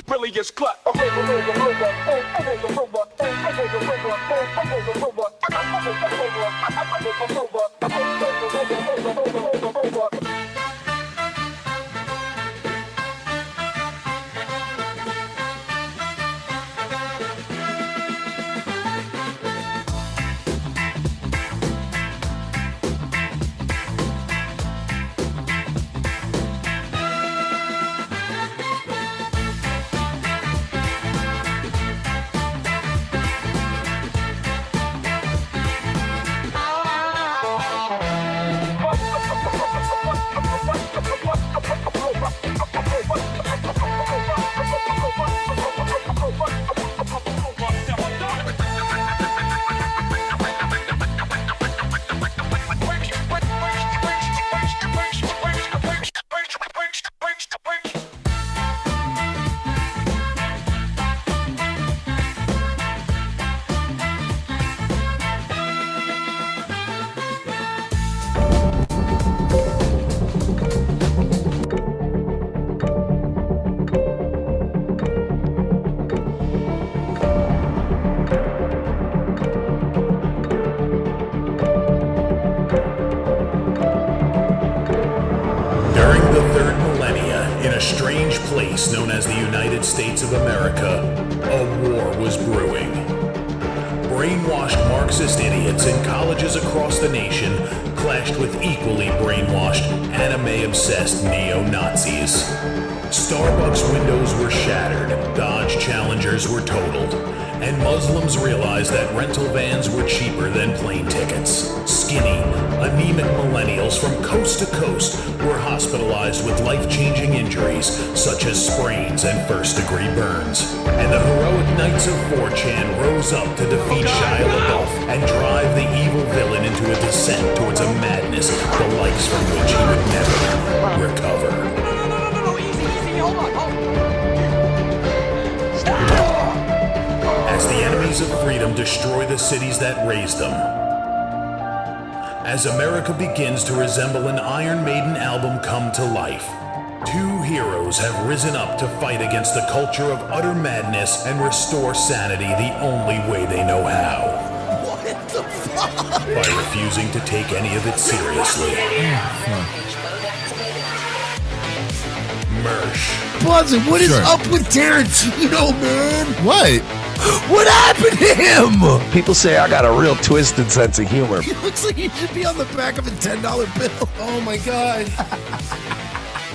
really is clut. Known as the United States of America, a war was brewing. Brainwashed Marxist idiots in colleges across the nation clashed with equally brainwashed, anime-obsessed neo-Nazis. Starbucks windows were shattered, Dodge Challengers were totaled, and Muslims realized that rental vans were cheaper than plane tickets. Skinny, anemic millennials from coast to coast were hospitalized with life-changing injuries such as sprains and first-degree burns. And the heroic knights of 4chan rose up to defeat Shia LaBeouf and drive the evil villain into a descent towards a madness the likes from which he would never recover. No, easy, hold on. As the enemies of freedom destroy the cities that raised them. As America begins to resemble an Iron Maiden album come to life, two heroes have risen up to fight against the culture of utter madness and restore sanity the only way they know how. What the fuck? By refusing to take any of it seriously. Mersh. Buzzin', what is up with Tarantino, man? What? What happened to him? People say I got a real twisted sense of humor. He looks like he should be on the back of a $10 bill. Oh my God.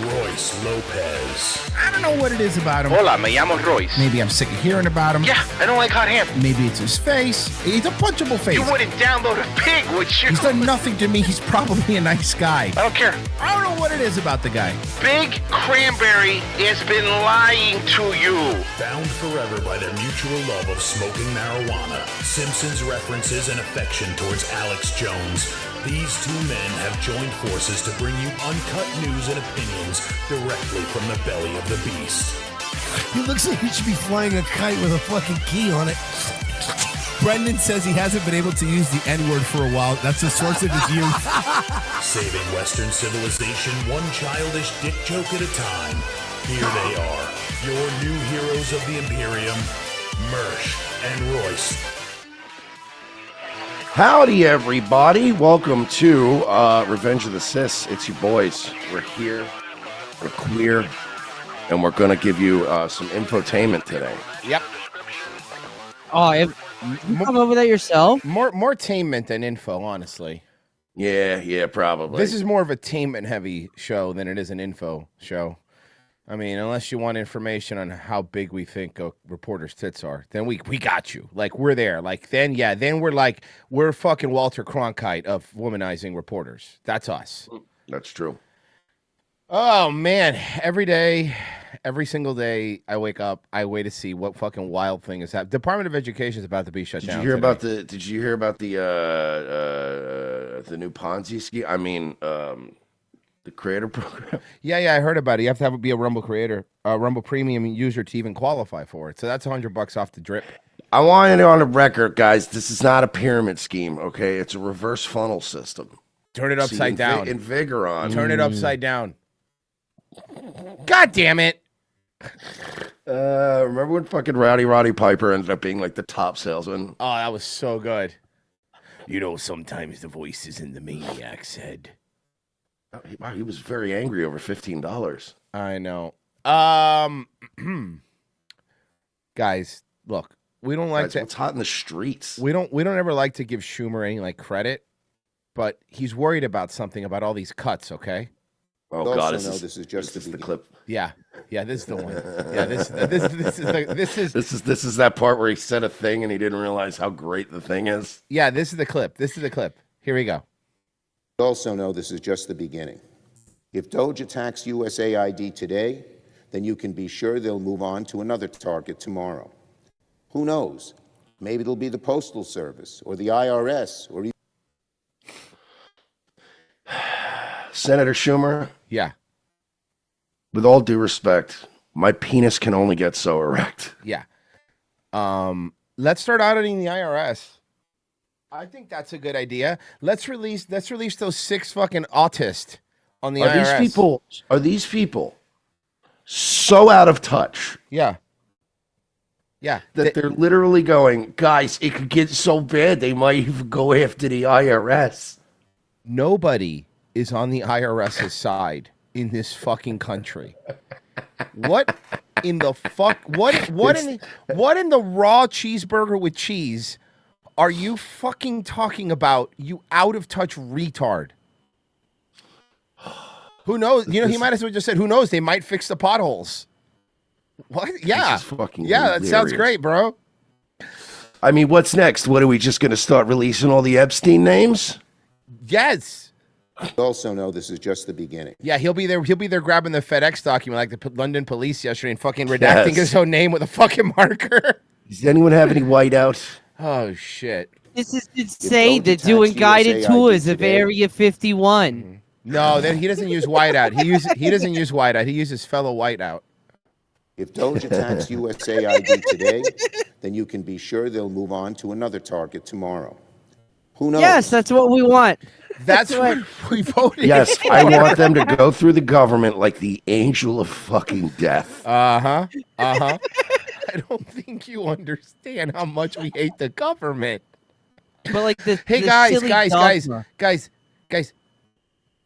Royce Lopez. I don't know what it is about him. Hola, me llamo Royce. Maybe I'm sick of hearing about him. Yeah, I don't like hot ham. Maybe it's his face. He's a punchable face. You wouldn't download a pig, would you? He's done nothing to me. He's probably a nice guy. I don't care. I don't know what it is about the guy. Big Cranberry has been lying to you. Bound forever by their mutual love of smoking marijuana, Simpsons references and affection towards Alex Jones, these two men have joined forces to bring you uncut news and opinions directly from the belly of the beast. He looks like he should be flying a kite with a fucking key on it. Brendan says he hasn't been able to use the N-word for a while. That's the source of his youth. Saving Western civilization one childish dick joke at a time. Here they are, your new heroes of the Imperium, Mersh and Royce. Howdy, everybody. Welcome to Revenge of the Cis. It's your boys. We're here. We're queer. And we're going to give you some infotainment today. Yep. Oh, you come over there yourself? More tainment than info, honestly. Yeah, probably. This is more of a tainment heavy show than it is an info show. I mean, unless you want information on how big we think a reporter's tits are, then we got you. Like, we're there. Like, then we're fucking Walter Cronkite of womanizing reporters. That's us. That's true. Oh, man. Every single day I wake up, I wait to see what fucking wild thing is happening. Department of Education is about to be shut down. Did you hear about the new Ponzi scheme? I mean, the creator program. Yeah, I heard about it. You have to be a Rumble creator, a Rumble Premium user to even qualify for it. So that's $100 off the drip. I want it on the record, guys. This is not a pyramid scheme, okay? It's a reverse funnel system. Turn it upside down. In Vigoron. Turn it upside down. God damn it. Remember when fucking Roddy Piper ended up being like the top salesman? Oh, that was so good. You know, sometimes the voice is in the maniac's head. Wow, he was very angry over $15. I know. Guys, look, we don't like Guys, to. what's hot in the streets? We don't ever like to give Schumer any like credit, but he's worried about something about all these cuts. Okay. Oh God, this is just the clip. Yeah, this is the one. Yeah, this is that part where he said a thing and he didn't realize how great the thing is. Yeah, this is the clip. Here we go. Also know this is just the beginning. If DOGE attacks USAID today, then you can be sure they'll move on to another target tomorrow. Who knows? Maybe it'll be the Postal Service or the IRS or even Senator Schumer. Yeah. With all due respect, my penis can only get so erect. Yeah. Let's start auditing the IRS. I think that's a good idea. Let's release those 6 fucking autists on the IRS. Are these people so out of touch? Yeah. Yeah. That they're literally going, guys, it could get so bad they might even go after the IRS. Nobody is on the IRS's side in this fucking country. What in the fuck? What in the raw cheeseburger with cheese are you fucking talking about, you out of touch retard? Who knows? You know, he might as well just said, who knows? They might fix the potholes. What? Yeah. That sounds great, bro. I mean, what's next? What are we just going to start releasing all the Epstein names? Yes. Also know this is just the beginning. Yeah, he'll be there grabbing the FedEx document like the London police yesterday and fucking redacting his own name with a fucking marker. Does anyone have any whiteout? Oh, shit. This is insane. They're doing guided tours of Area 51. No, he doesn't use whiteout. He doesn't use whiteout. He uses fellow whiteout. If DOGE attacks USAID today, then you can be sure they'll move on to another target tomorrow. Who knows? Yes, that's what we want. That's what we voted Yes, for. I want them to go through the government like the angel of fucking death. I don't think you understand how much we hate the government. But like this. Hey, guys.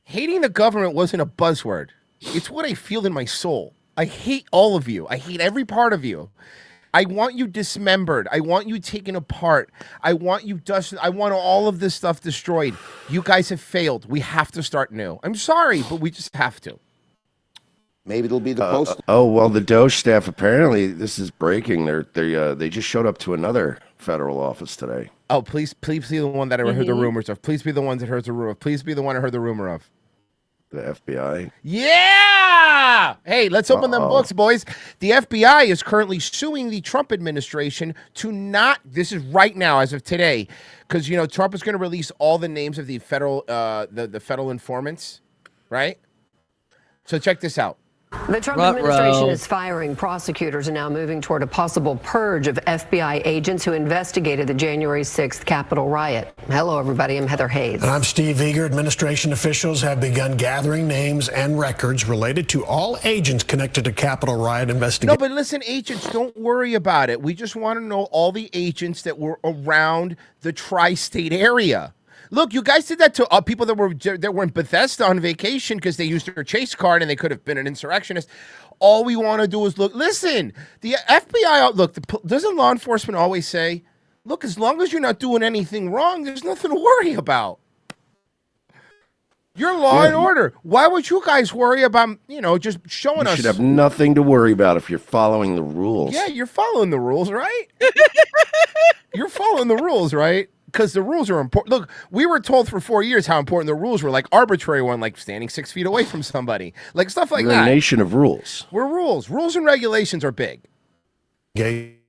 Hating the government wasn't a buzzword. It's what I feel in my soul. I hate all of you. I hate every part of you. I want you dismembered. I want you taken apart. I want you dusted. I want all of this stuff destroyed. You guys have failed. We have to start new. I'm sorry, but we just have to. Maybe it'll be the post. Oh well, the DOGE staff apparently this is breaking. They just showed up to another federal office today. Oh, please be the one that I heard the rumors of. Please be the ones that heard the rumor of. Please be the one I heard the rumor of. The FBI. Yeah! Hey, let's open them books, boys. The FBI is currently suing the Trump administration to not, this is right now as of today, because, you know, Trump is going to release all the names of the federal, the federal informants, right? So check this out. The Trump administration is firing. Prosecutors are now moving toward a possible purge of FBI agents who investigated the January 6th Capitol riot. Hello, everybody. I'm Heather Hayes. And I'm Steve Eager. Administration officials have begun gathering names and records related to all agents connected to Capitol riot investigation. No, but listen, agents, don't worry about it. We just want to know all the agents that were around the tri-state area. Look, you guys did that to people that were in Bethesda on vacation because they used their chase card and they could have been an insurrectionist. All we want to do is look. Listen, the FBI. Look, doesn't law enforcement always say, "Look, as long as you're not doing anything wrong, there's nothing to worry about. You're law and order. Why would you guys worry about just showing us? You should have nothing to worry about if you're following the rules. Yeah, you're following the rules, right? You're following the rules, right? Because the rules are important. Look, we were told for 4 years how important the rules were, like arbitrary one, like standing 6 feet away from somebody, like stuff like that. We're a nation of rules. We're rules. Rules and regulations are big. Gay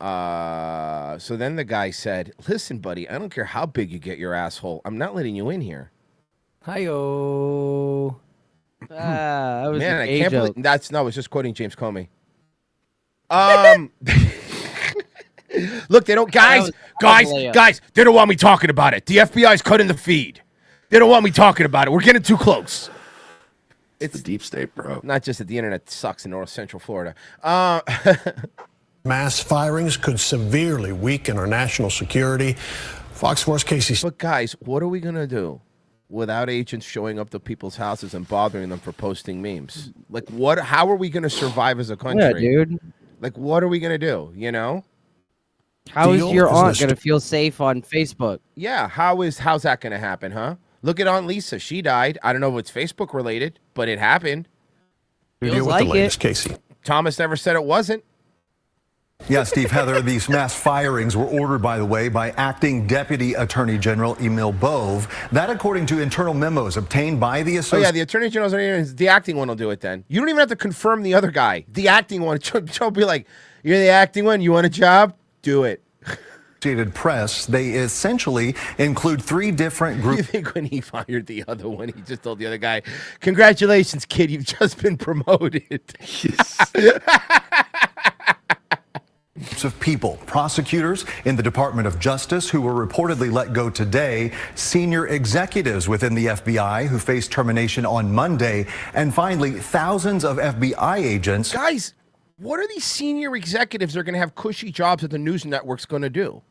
So then the guy said, "Listen, buddy, I don't care how big you get your asshole. I'm not letting you in here." Hi-yo. That was Man, an I A can't joke. believe I was just quoting James Comey. Look, they don't, guys, they don't want me talking about it. The FBI's cutting the feed. They don't want me talking about it. We're getting too close. It's the deep state, bro. Not just that the internet sucks in North Central Florida. Mass firings could severely weaken our national security. Fox 4's Casey. But guys, what are we gonna do without agents showing up to people's houses and bothering them for posting memes? Like, what? How are we gonna survive as a country? Yeah, dude. Like, what are we gonna do? You know? How is your aunt gonna feel safe on Facebook? Yeah, how's that gonna happen, huh? Look at Aunt Lisa. She died. I don't know if it's Facebook related, but it happened. Deal with the latest, Casey. Thomas never said it wasn't. Yeah, Steve, Heather, these mass firings were ordered, by the way, by acting Deputy Attorney General Emil Bove. That, according to internal memos obtained by the association. Oh, yeah, the Attorney General's the acting one will do it then. You don't even have to confirm the other guy. The acting one, Joe be like, you're the acting one, you want a job? Do it. Press, they essentially include 3 different groups. You think when he fired the other one, he just told the other guy, congratulations, kid, you've just been promoted. Of people, prosecutors in the Department of Justice who were reportedly let go today, senior executives within the FBI who faced termination on Monday, and finally, thousands of FBI agents. Guys, what are these senior executives that are going to have cushy jobs at the news networks going to do?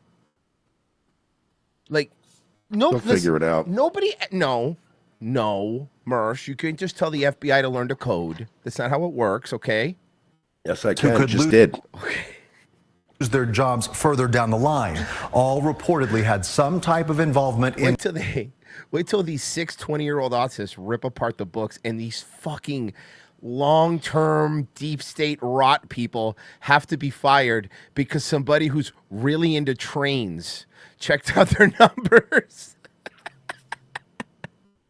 Like, no, They'll figure it out. Nobody, no, Mersh, you can't just tell the FBI to learn to code. That's not how it works, okay? Yes, I can. Just did. Okay. Their jobs further down the line. All reportedly had some type of involvement in. Wait till these 6 20-year-old autists rip apart the books and these fucking long-term deep state rot people have to be fired because somebody who's really into trains checked out their numbers.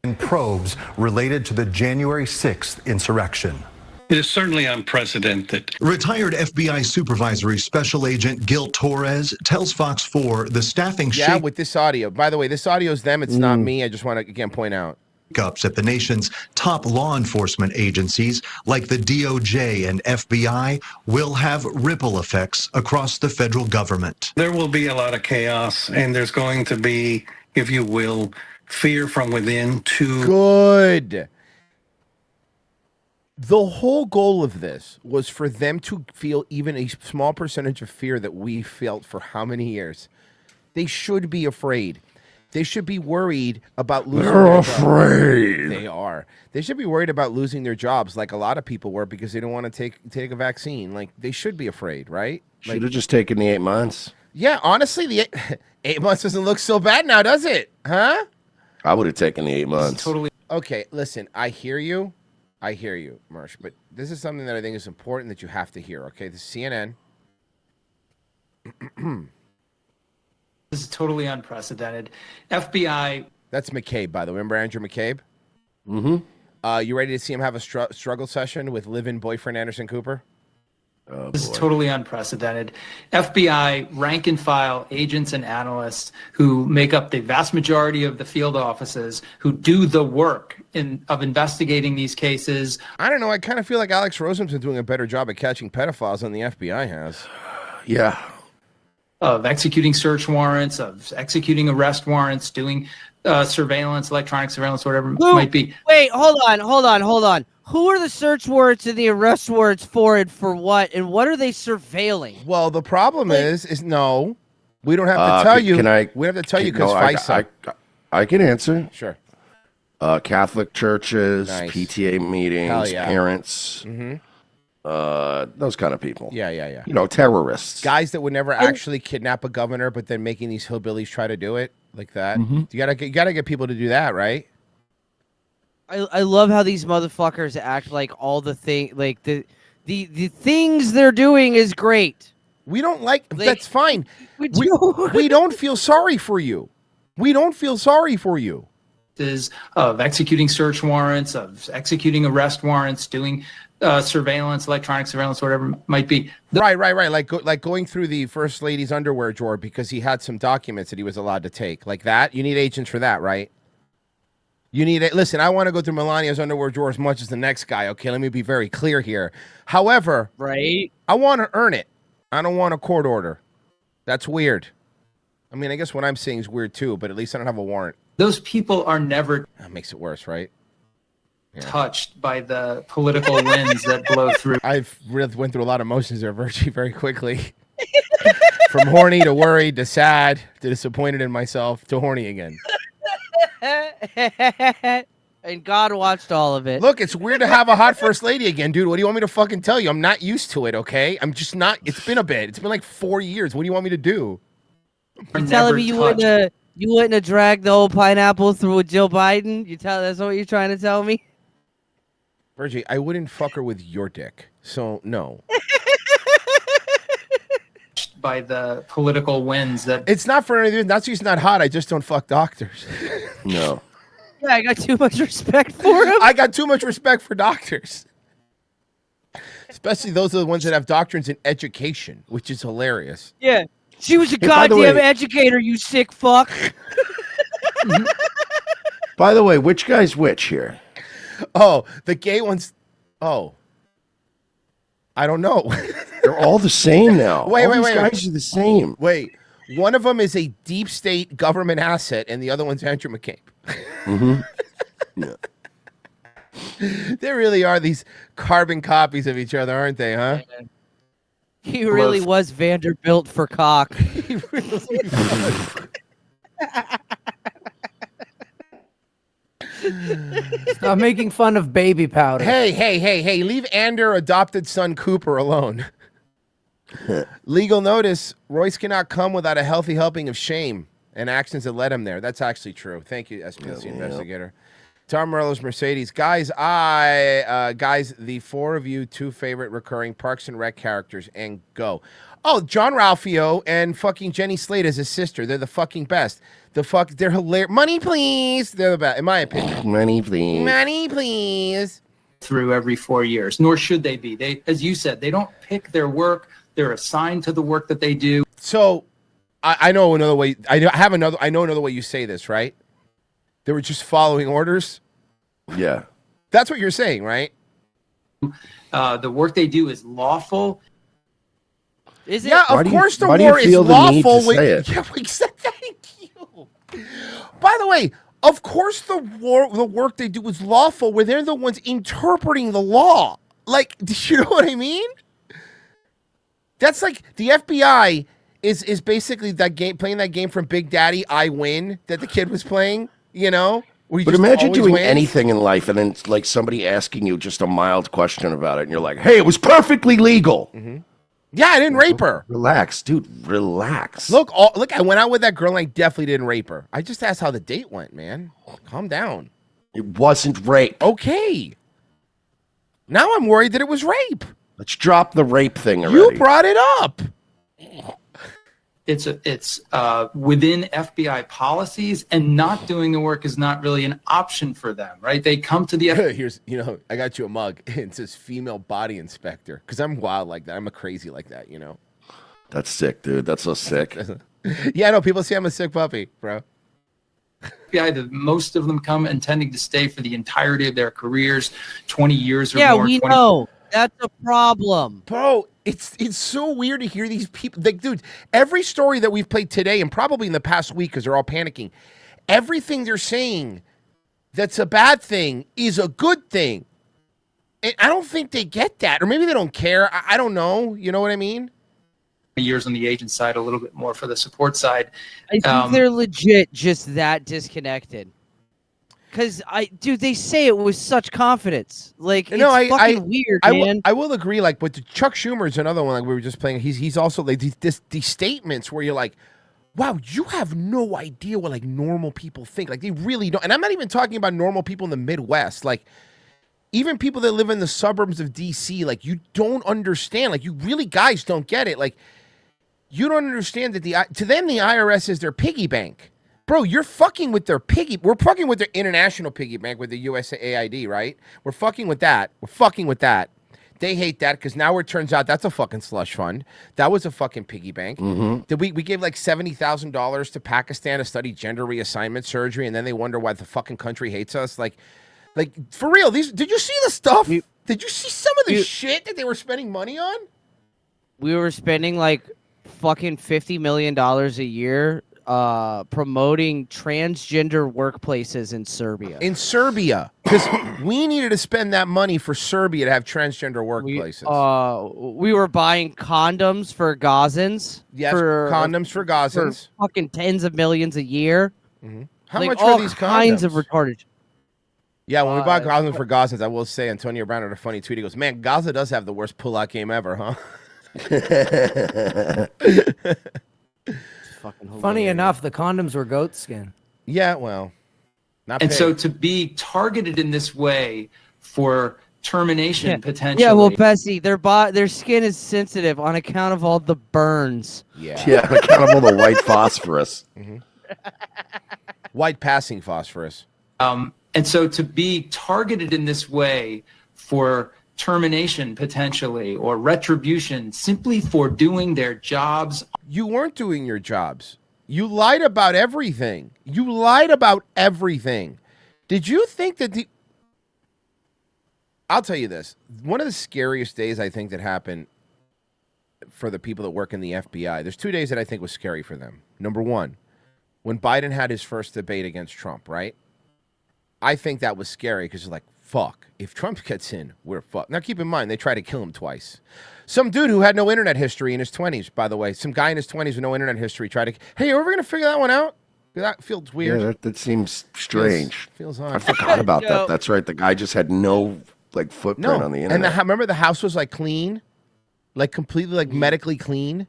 In probes related to the January 6th insurrection. It is certainly unprecedented. Retired FBI Supervisory Special Agent Gil Torres tells Fox 4 the staffing Yeah, with this audio. By the way, this audio is them. It's not me. I just want to, again, point out. Ups at the nation's top law enforcement agencies like the DOJ and FBI will have ripple effects across the federal government. There will be a lot of chaos, and there's going to be, if you will, fear from within to... Good. The whole goal of this was for them to feel even a small percentage of fear that we felt for how many years. They should be afraid. They should be worried about losing their jobs. afraid. They are. They should be worried about losing their jobs like a lot of people were because they don't want to take a vaccine. Like, they should be afraid, right? Should have just taken the 8 months. Yeah, honestly, the 8 months doesn't look so bad now, does it? Huh? I would have taken the 8 months. Okay, listen, I hear you, Mersh, but this is something that I think is important that you have to hear, okay? This is CNN. This is totally unprecedented. FBI. That's McCabe, by the way. Remember Andrew McCabe? Mm-hmm. You ready to see him have a struggle session with live-in boyfriend Anderson Cooper? This is totally unprecedented. FBI rank and file agents and analysts who make up the vast majority of the field offices who do the work of investigating these cases. I don't know. I kind of feel like Alex Rosen's been doing a better job at catching pedophiles than the FBI has. Yeah. Of executing search warrants, of executing arrest warrants, doing surveillance, electronic surveillance, whatever it might be. Wait, hold on. Who are the search warrants and the arrest warrants for, and for what? And what are they surveilling? Well, the problem is no, we don't have to tell you. We have to tell you because FISA. I can answer. Sure. Catholic churches, Nice. PTA meetings, Hell yeah. parents, those kind of people. Yeah. You know, terrorists. Guys that would never actually kidnap a governor, but then making these hillbillies try to do it like that. Mm-hmm. You gotta get people to do that, right? I love how these motherfuckers act like all the thing, like the things they're doing is great. We don't like that's fine. We don't feel sorry for you. Of executing search warrants, of executing arrest warrants, doing surveillance, electronic surveillance, whatever it might be. Right. Like going through the first lady's underwear drawer because he had some documents that he was allowed to take. Like that. You need agents for that, right? You need it. Listen, I want to go through Melania's underwear drawer as much as the next guy. Okay, let me be very clear here. However, right? I want to earn it. I don't want a court order. That's weird. I mean, I guess what I'm saying is weird too, but at least I don't have a warrant. Those people are never That makes it worse, right? touched by the political winds that blow through. I've really went through a lot of emotions there, Virgie, very quickly. From horny to worried to sad to disappointed in myself to horny again. And God watched all of it. Look, it's weird to have a hot first lady again, dude. What do you want me to fucking tell you? I'm not used to it, okay? I'm just not. It's been a bit. It's been like 4 years. What do you want me to do? You're telling me you wouldn't have dragged the old pineapple through with Joe Biden? That's what you're trying to tell me? Virgie, I wouldn't fuck her with your dick. So, no. By the political winds that... It's not for anything. That's she's not hot. I just don't fuck doctors. No. Yeah, I got too much respect for him. I got too much respect for doctors. Especially those are the ones that have doctrines in education, which is hilarious. Yeah. She was a by the goddamn way- educator, you sick fuck. By the way, which guy's which here? Oh, the gay ones. Oh. I don't know. They're all the same now. Wait, all wait, these wait. guys are the same. Wait. One of them is a deep state government asset, and the other one's Andrew McCabe. Mm-hmm. Yeah. There really are these carbon copies of each other, aren't they, huh? He really was Vanderbilt for cock. He really was. Stop making fun of baby powder. Hey, leave Ander adopted son Cooper alone. Legal notice, Royce cannot come without a healthy helping of shame and actions that led him there. That's actually true. Thank you, SPLC investigator. Tom Morello's Mercedes. Guys, the four of you, two favorite recurring Parks and Rec characters, and go. Oh, John Ralphio and fucking Jenny Slate as his sister. They're the fucking best. They're hilarious. Money, please. They're the best, in my opinion. Money, please. Money, please. Through every 4 years, nor should they be. They, as you said, they don't pick their work. They're assigned to the work that they do. So, I know another way. I know another way you say this, right? They were just following orders. Yeah. That's what you're saying, right? The work they do is lawful. Is it? Yeah, Why of do you- course the why do you war is feel the need to lawful. say it? Yeah, we said thank you. By the way, of course the work they do is lawful where they're the ones interpreting the law. Like, do you know what I mean? That's like the FBI is basically that game, playing that game from Big Daddy, I Win, that the kid was playing, you know? But imagine doing anything in life and then like somebody asking you just a mild question about it and you're like, hey, it was perfectly legal. Mm-hmm. Yeah, I didn't rape her. Relax, dude. Relax. Look, I went out with that girl and I definitely didn't rape her. I just asked how the date went, man. Calm down. It wasn't rape. Okay. Now I'm worried that it was rape. Let's drop the rape thing already. You brought it up. It's within FBI policies, and not doing the work is not really an option for them, right? They come to the FBI. Here's, I got you a mug. It says female body inspector because I'm wild like that. I'm a crazy like that, you know. That's sick, dude. That's so sick. Yeah, I know. People say I'm a sick puppy, bro. Most of them come intending to stay for the entirety of their careers, 20 years or more. Yeah, we know. That's a problem. Bro, it's so weird to hear these people. Like, dude, every story that we've played today and probably in the past week because they're all panicking, everything they're saying that's a bad thing is a good thing. And I don't think they get that. Or maybe they don't care. I don't know. You know what I mean? Years on the agent side, a little bit more for the support side. I think they're legit just that disconnected. Because they say it with such confidence. Like, it's fucking weird, man. I will agree. Like, but Chuck Schumer is another one. Like we were just playing. He's also like these statements where you're like, wow, you have no idea what like normal people think. Like they really don't. And I'm not even talking about normal people in the Midwest. Like even people that live in the suburbs of DC. Like you don't understand. Like you really guys don't get it. Like you don't understand that to them the IRS is their piggy bank. Bro, you're fucking with their piggy. We're fucking with their international piggy bank with the USAID, right? We're fucking with that. They hate that because now it turns out that's a fucking slush fund. That was a fucking piggy bank. We gave like $70,000 to Pakistan to study gender reassignment surgery, and then they wonder why the fucking country hates us. Like for real. Did you see the stuff? Did you see some of the shit that they were spending money on? We were spending like fucking $50 million a year promoting transgender workplaces in Serbia. Because we needed to spend that money for Serbia to have transgender workplaces. We were buying condoms for Gazans. Yes, condoms for Gazans. For fucking tens of millions a year. How much all are these condoms? kinds of retarded. Yeah, when we bought condoms for Gazans, I will say Antonio Brown had a funny tweet. He goes, "Man, Gaza does have the worst pull-out game ever, huh?" Funny enough, the condoms were goat skin. Yeah, well, not. And so to be targeted in this way for termination potentially. Yeah, well, Bessie, their skin is sensitive on account of all the burns. Yeah, on account of all the white phosphorus. White passing phosphorus. And so to be targeted in this way for termination potentially or retribution simply for doing their jobs. You weren't doing your jobs. You lied about everything. You lied about everything. Did you think that I'll tell you this. One of the scariest days I think that happened for the people that work in the FBI, there's 2 days that I think was scary for them. Number one, when Biden had his first debate against Trump, right? I think that was scary because it's like, fuck, if Trump gets in, we're fucked. Now, keep in mind, they tried to kill him twice. Some dude who had no internet history in his 20s, by the way, some guy in his 20s with no internet history tried to, hey, are we going to figure that one out? That feels weird. Yeah, that seems strange. Feels odd. I forgot about that. That's right. The guy just had no footprint on the internet. And remember the house was like clean? Like completely like medically clean?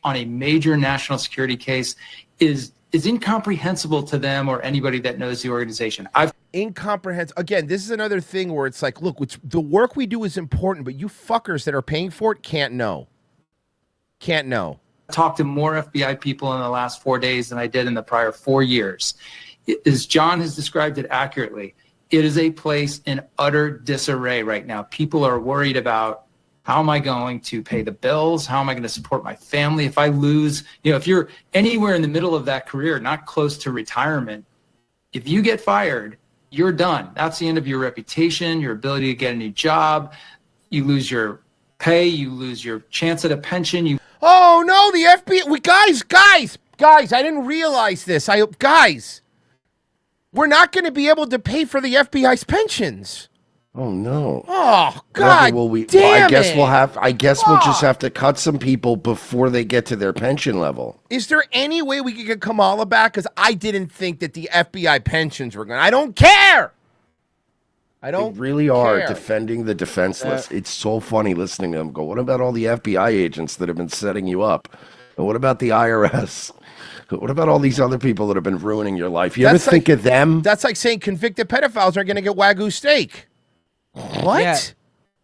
On a major national security case is incomprehensible to them or anybody that knows the organization. Incomprehensible. Again, this is another thing where it's like, look, the work we do is important, but you fuckers that are paying for it can't know. Can't know. I talked to more FBI people in the last 4 days than I did in the prior 4 years. As John has described it accurately, it is a place in utter disarray right now. People are worried about, how am I going to pay the bills? How am I going to support my family? If I lose, if you're anywhere in the middle of that career, not close to retirement, if you get fired, you're done. That's the end of your reputation, your ability to get a new job. You lose your pay. You lose your chance at a pension. Oh, no, the FBI. Guys, I didn't realize this. Guys, we're not going to be able to pay for the FBI's pensions. Oh no! Oh God! I guess we'll just have to cut some people before they get to their pension level. Is there any way we could get Kamala back? Because I didn't think that the FBI pensions were going. I don't care. They really are defending the defenseless. It's so funny listening to them go. What about all the FBI agents that have been setting you up? And what about the IRS? What about all these other people that have been ruining your life? You ever think of them? That's like saying convicted pedophiles are going to get Wagyu steak. What?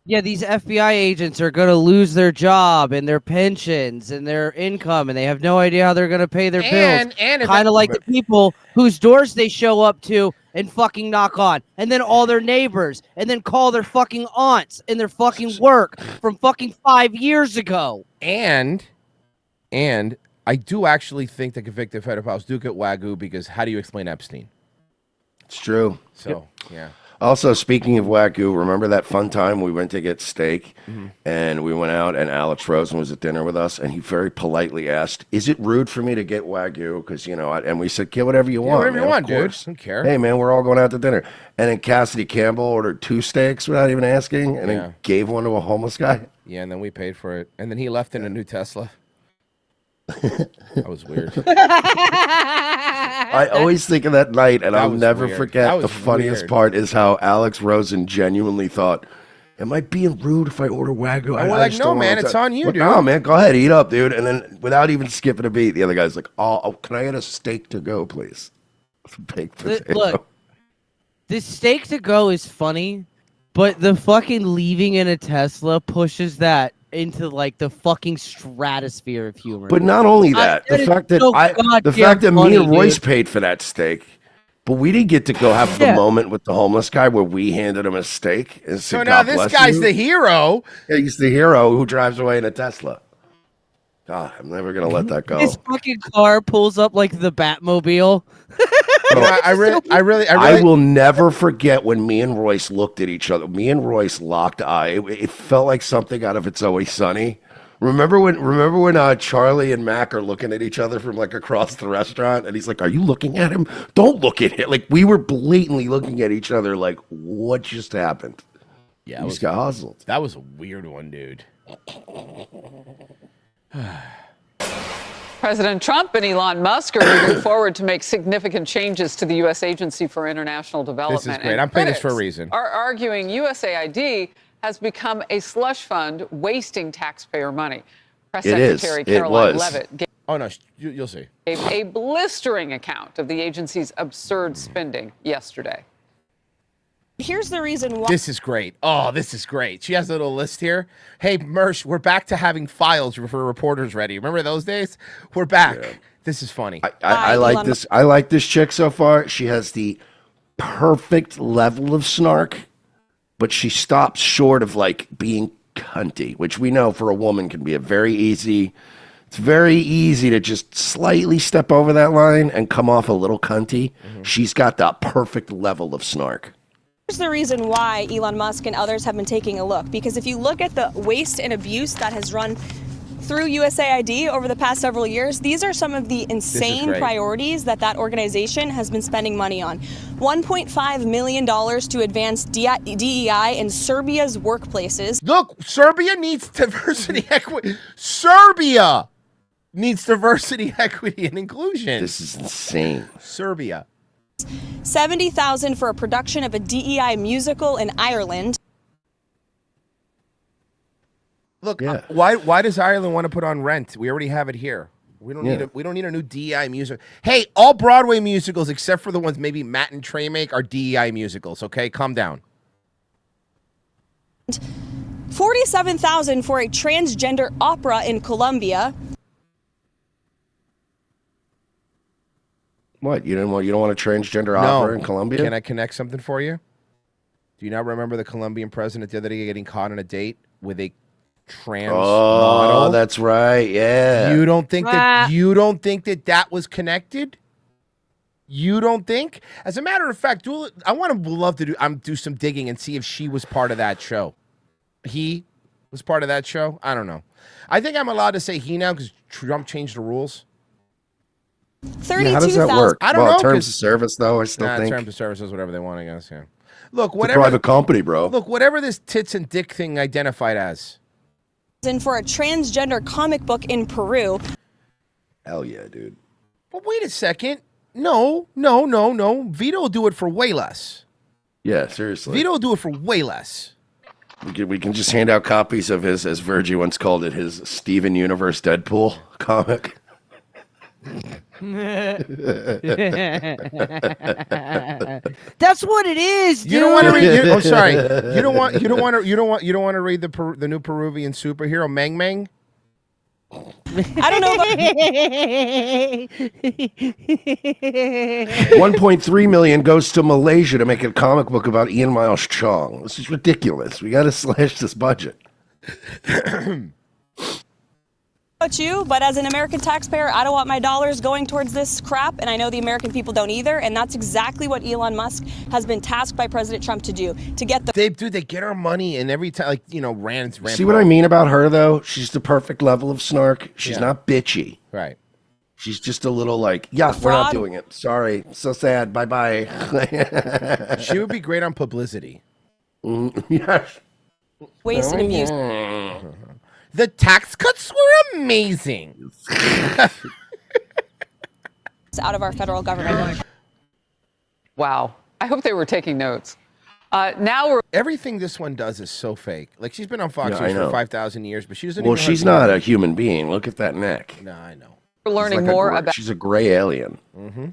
Yeah, these FBI agents are going to lose their job and their pensions and their income, and they have no idea how they're going to pay their bills. And kind of like the people whose doors they show up to and fucking knock on, and then all their neighbors, and then call their fucking aunts and their fucking work from fucking 5 years ago. And I do actually think that convicted pedophiles do get Wagyu because how do you explain Epstein? It's true. So, yeah. Also, speaking of Wagyu, remember that fun time we went to get steak and we went out and Alex Rosen was at dinner with us and he very politely asked, is it rude for me to get Wagyu? Because, and we said, get whatever you want. Whatever you want, dude. I don't care. Hey, man, we're all going out to dinner. And then Cassidy Campbell ordered 2 steaks without even asking and then gave one to a homeless guy. Yeah, and then we paid for it. And then he left in a new Tesla. That was weird. I always think of that night, and I'll never forget. The funniest part is how Alex Rosen genuinely thought, am I being rude if I order Wagyu? And we're like, no, man, it's on you, dude. No, man, go ahead, eat up, dude. And then without even skipping a beat, the other guy's like, oh, can I get a steak to go, please? Baked potato. Look, this steak to go is funny, but the fucking leaving in a Tesla pushes that into like the fucking stratosphere of humor. But not only that, the fact that me and Royce paid for that steak But we didn't get to go have the moment with the homeless guy where we handed him a steak. And So said, now "God this bless guy's you." the hero. Yeah, he's the hero who drives away in a Tesla. God, I'm never gonna let that go. His fucking car pulls up like the Batmobile. I will never forget when me and Royce looked at each other. Me and Royce locked eye. It felt like something out of It's Always Sunny. Remember when Charlie and Mac are looking at each other from like across the restaurant, and he's like, "Are you looking at him? Don't look at him." Like we were blatantly looking at each other, like, "What just happened?" Yeah, we just got hustled. That was a weird one, dude. President Trump and Elon Musk are moving forward to make significant changes to the U.S. Agency for International Development. This is great. And I'm playing this for a critics reason. Are arguing USAID has become a slush fund wasting taxpayer money. Press Secretary Caroline Leavitt gave, you'll see. gave a blistering account of the agency's absurd spending yesterday. Here's the reason why. This is great. Oh, this is great. She has a little list here. Hey, Mersh, we're back to having files for reporters ready. Remember those days? We're back. Yeah. This is funny. I like this. I like this chick so far. She has the perfect level of snark, but she stops short of like being cunty, which we know for a woman can be it's very easy to just slightly step over that line and come off a little cunty. She's got the perfect level of snark. Here's the reason why Elon Musk and others have been taking a look, because if you look at the waste and abuse that has run through USAID over the past several years, these are some of the insane priorities that organization has been spending money on. $1.5 million to advance DEI in Serbia's workplaces. Look, Serbia needs diversity, equity. Serbia needs diversity, equity, and inclusion. This is insane. Serbia. $70,000 for a production of a DEI musical in Ireland. Look, why does Ireland want to put on Rent? We already have it here. We don't need a new DEI music. Hey, all Broadway musicals except for the ones maybe Matt and Trey make are DEI musicals. Okay, calm down. $47,000 for a transgender opera in Colombia. What, you don't want a transgender opera in Colombia? Can I connect something for you? Do you not remember the Colombian president the other day getting caught on a date with a trans model? Oh, that's right. Yeah. You don't think that was connected? You don't think? As a matter of fact, I would love to do some digging and see if she was part of that show. He was part of that show? I don't know. I think I'm allowed to say he now because Trump changed the rules. How does that work? I don't know. Terms of service, though, I still think. Terms of service is whatever they want, I guess, yeah. Look, whatever. It's a private company, bro. Look, whatever this tits and dick thing identified as. And for a transgender comic book in Peru. Hell yeah, dude. But wait a second. No. Vito will do it for way less. Yeah, seriously. Vito will do it for way less. We can just hand out copies of his, as Virgie once called it, his Steven Universe Deadpool comic. That's what it is, dude. You don't want to read. Oh, sorry. You don't want to read the new Peruvian superhero Mang Mang. I don't know. 1.3 million goes to Malaysia to make a comic book about Ian Miles Chong. This is ridiculous. We got to slash this budget. You, but as an American taxpayer, I don't want my dollars going towards this crap, and I know the American people don't either, and that's exactly what Elon Musk has been tasked by President Trump to do, to get the... They get our money, and every time, Rand... See what I mean about her, though? She's the perfect level of snark. She's not bitchy. Right. She's just a little like, we're not doing it. Sorry. So sad. Bye-bye. She would be great on publicity. Yes. Waste and abuse. The tax cuts were amazing. Out of our federal government. Wow. I hope they were taking notes. Now everything this one does is so fake. Like, she's been on Fox News for 5,000 years, but she doesn't. Well, she's not a human being. Look at that neck. No, I know. We're learning more about. She's a gray alien. Mm-hmm.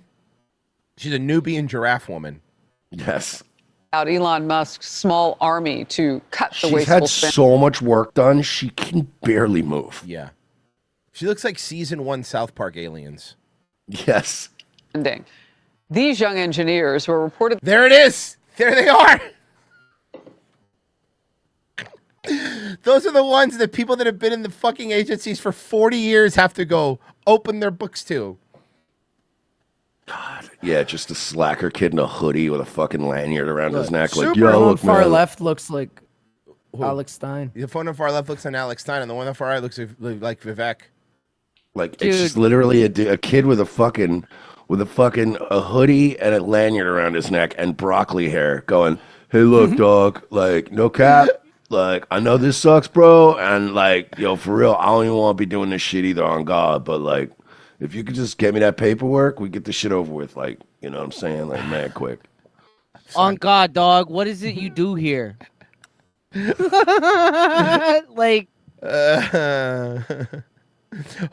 She's a Nubian giraffe woman. Yes. About Elon Musk's small army to cut the wasteful She's had spending. so much work done, she can barely move. Yeah. She looks like season 1 South Park aliens. Yes. These young engineers were reported. There it is. There they are. Those are the ones that people that have been in the fucking agencies for 40 years have to go open their books to. God. Yeah, just a slacker kid in a hoodie with a fucking lanyard around his neck. Like, Super yo, on look, far man. left looks like Alex Stein. The phone on far left looks like Alex Stein, and the one on far right looks like Vivek. Like, it's just literally a kid with a fucking a hoodie and a lanyard around his neck and broccoli hair going, hey, look, dog, like, no cap. Like, I know this sucks, bro. And, like, yo, for real, I don't even want to be doing this shit either on God. But, like, if you could just get me that paperwork, we get this shit over with. Like, you know what I'm saying? Like, mad quick. On God, dog, what is it you do here? Like.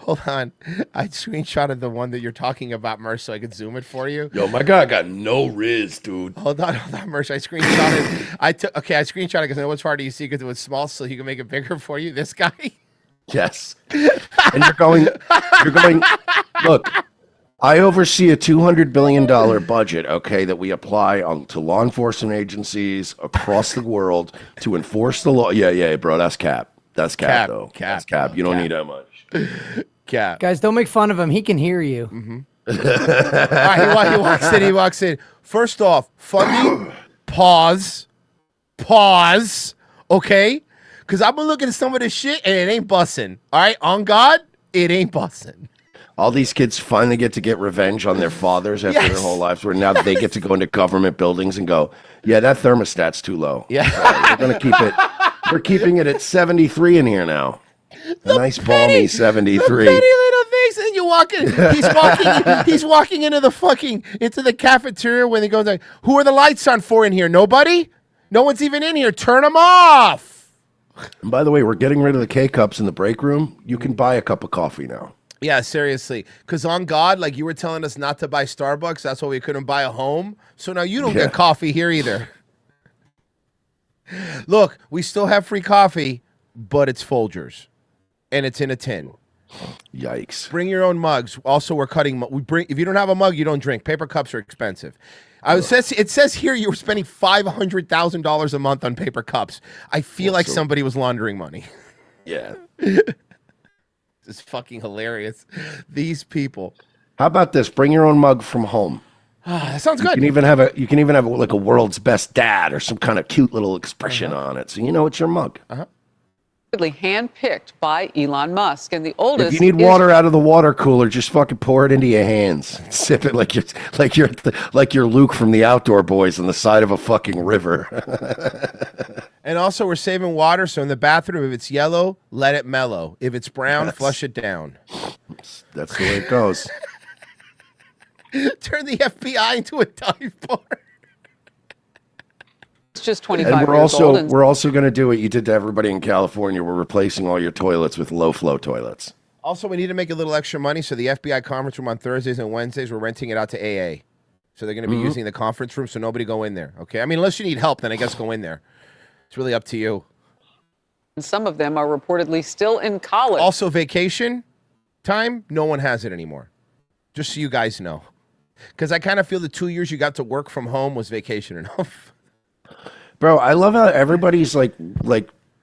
Hold on. I screenshotted the one that you're talking about, Mersh, so I could zoom it for you. Yo, my guy got no riz, dude. Hold on, Mersh. I screenshotted. I screenshotted because I know which part do you see because it was small, so he can make it bigger for you. This guy. Yes. And you're going, look, I oversee a $200 billion budget, okay, that we apply to law enforcement agencies across the world to enforce the law. Yeah, bro, that's cap. That's cap, though. That's cap. You don't need that much. Cap. Guys, don't make fun of him. He can hear you. All right, he walks in. First off, funding, pause, okay? Because I've been looking at some of this shit, and it ain't bussin', all right? On God, it ain't bussin'. All these kids finally get to get revenge on their fathers after their whole lives, where now they get to go into government buildings and go, yeah, that thermostat's too low. Yeah. We're going to keep it. We're keeping it at 73 in here now. A nice balmy 73. The petty little things, and you walk in. He's walking into the cafeteria when he goes like, "Who are the lights on for in here? Nobody. No one's even in here. Turn them off." And by the way, we're getting rid of the K-cups in the break room. You can buy a cup of coffee now. Yeah, seriously. Because on God, like you were telling us not to buy Starbucks, that's why we couldn't buy a home. So now you don't get coffee here either. Look, we still have free coffee, but it's Folgers. And it's in a tin. Yikes. Bring your own mugs. Also, we're cutting. If you don't have a mug, you don't drink. Paper cups are expensive. It says here you were spending $500,000 a month on paper cups. I feel like somebody was laundering money. Yeah. It's fucking hilarious. These people. How about this? Bring your own mug from home. That sounds good. You can even have like a world's best dad or some kind of cute little expression on it, so you know it's your mug. Handpicked by Elon Musk, and the oldest. If you need water out of the water cooler, just fucking pour it into your hands. Sip it like you're Luke from the Outdoor Boys on the side of a fucking river. And also, we're saving water, so in the bathroom, if it's yellow, let it mellow. If it's brown, flush it down. That's the way it goes. Turn the FBI into a dive bar. It's just 25 and years old. We're also going to do what you did to everybody in California. We're replacing all your toilets with low-flow toilets. Also, we need to make a little extra money, so the FBI conference room on Thursdays and Wednesdays, we're renting it out to AA. So they're going to be using the conference room, so nobody go in there, okay? I mean, unless you need help, then I guess go in there. It's really up to you. And some of them are reportedly still in college. Also, vacation time, no one has it anymore. Just so you guys know. Because I kind of feel the 2 years you got to work from home was vacation enough. Bro, I love how everybody's like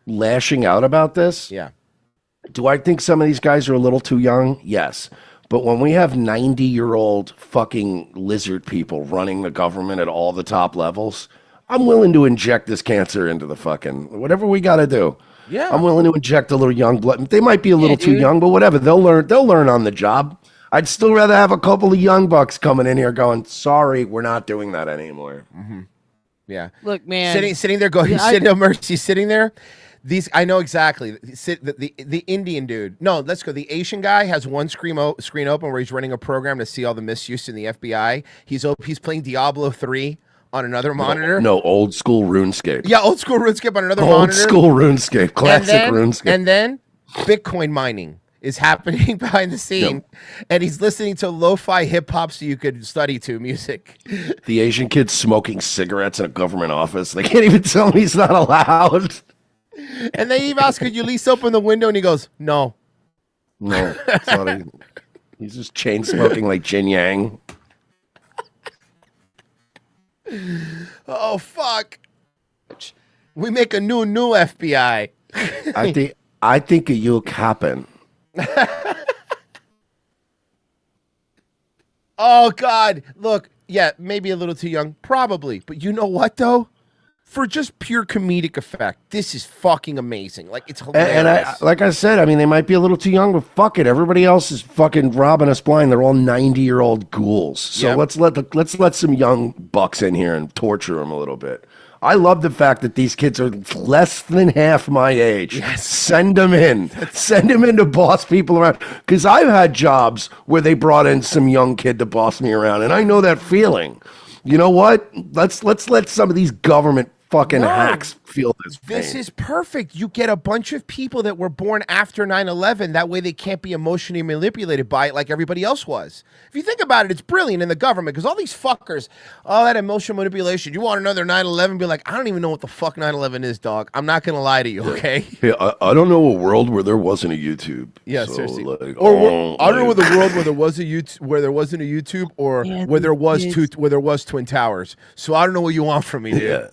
lashing out about this. Yeah. Do I think some of these guys are a little too young? Yes. But when we have 90-year-old fucking lizard people running the government at all the top levels, I'm willing to inject this cancer into the fucking whatever we got to do. Yeah. I'm willing to inject a little young blood. They might be a little too young, but whatever. They'll learn on the job. I'd still rather have a couple of young bucks coming in here going, sorry, we're not doing that anymore. Mm-hmm. Yeah. Look, man. Sitting there going, Mercy, sitting there. I know exactly. The Indian dude. No, let's go. The Asian guy has one screen open where he's running a program to see all the misuse in the FBI. He's playing Diablo 3 on another monitor. No, old school RuneScape. Yeah, old school RuneScape on another monitor. Old school RuneScape. Classic RuneScape. And then Bitcoin mining is happening behind the scene, and he's listening to lo-fi hip-hop so you could study to music. The Asian kid's smoking cigarettes in a government office. They can't even tell him he's not allowed. And they even ask, could you at least open the window? And he goes, no. No, it's not he's just chain smoking like Jin Yang. Oh fuck. We make a new FBI. I think it will happen. Oh God. Look, yeah, maybe a little too young, probably. But you know what though? For just pure comedic effect, this is fucking amazing. Like, it's hilarious. And like I said, I mean, they might be a little too young, but fuck it. Everybody else is fucking robbing us blind. They're all 90-year-old ghouls. So let's let some young bucks in here and torture them a little bit. I love the fact that these kids are less than half my age. Yes. Send them in. Send them in to boss people around. Because I've had jobs where they brought in some young kid to boss me around, and I know that feeling. You know what? Let's let some of these government fucking hacks feel this pain. This is perfect. You get a bunch of people that were born after 9/11. That way they can't be emotionally manipulated by it like everybody else was. If you think about it, it's brilliant in the government because all these fuckers, all that emotional manipulation. You want another 9/11? Be like, I don't even know what the fuck 9/11 is, dog. I'm not going to lie to you, okay? Yeah, I don't know a world where there wasn't a YouTube. Yeah, so, seriously. Like, I don't know where the world where there was a YouTube, where there wasn't a YouTube, or where there was Twin Towers. So I don't know what you want from me, dude. Yeah.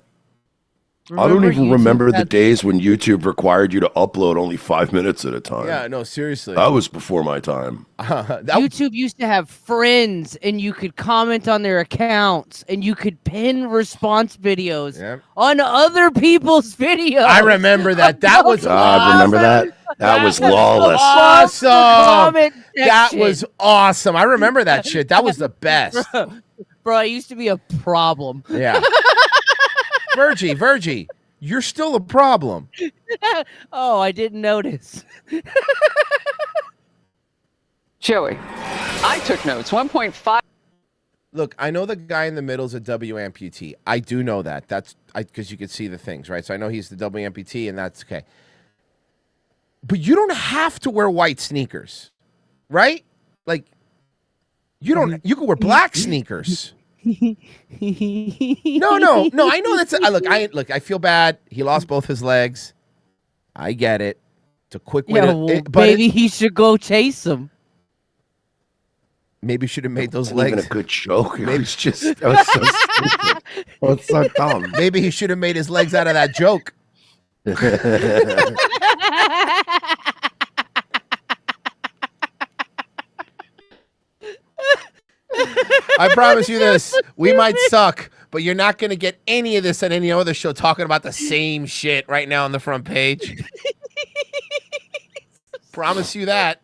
I don't even remember the days when YouTube required you to upload only 5 minutes at a time. Yeah, no, seriously. That was before my time. YouTube used to have friends, and you could comment on their accounts, and you could pin response videos on other people's videos. I remember that. That was I remember that. That was lawless. Awesome. That was awesome. I remember that shit. That was the best. Bro, I used to be a problem. Yeah. Virgie, you're still a problem. Oh, I didn't notice. Joey, I took notes. 1.5. Look, I know the guy in the middle is a W amputee. I do know that. That's because you could see the things, right? So I know he's the W amputee, and that's okay. But you don't have to wear white sneakers, right? Like, you don't. You can wear black sneakers. No. I know that's look. I feel bad. He lost both his legs. I get it. It's a quick way maybe he should go chase him. Maybe should have made those That's legs even a good joke. Maybe it's just that was so stupid. Oh, it's so dumb. Maybe he should have made his legs out of that joke. I promise you this. We might suck, but you're not going to get any of this on any other show talking about the same shit right now on the front page. Promise you that.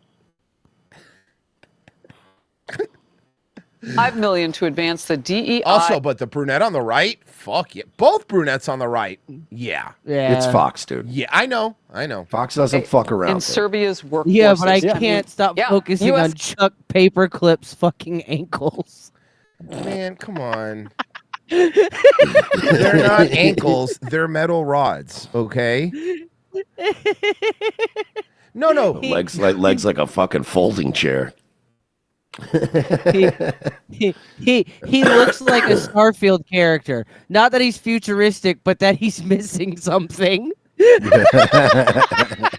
$5 million to advance the DEI. Also, but the brunette on the right, fuck yeah. Both brunettes on the right, yeah. It's Fox, dude. Yeah, I know. Fox doesn't fuck around. In Serbia's workforce. Yeah, but I can't stop focusing on Chuck Paperclip's fucking ankles. Man, come on. They're not ankles. They're metal rods, okay? No. Legs like a fucking folding chair. he looks like a Starfield character. Not that he's futuristic, but that he's missing something.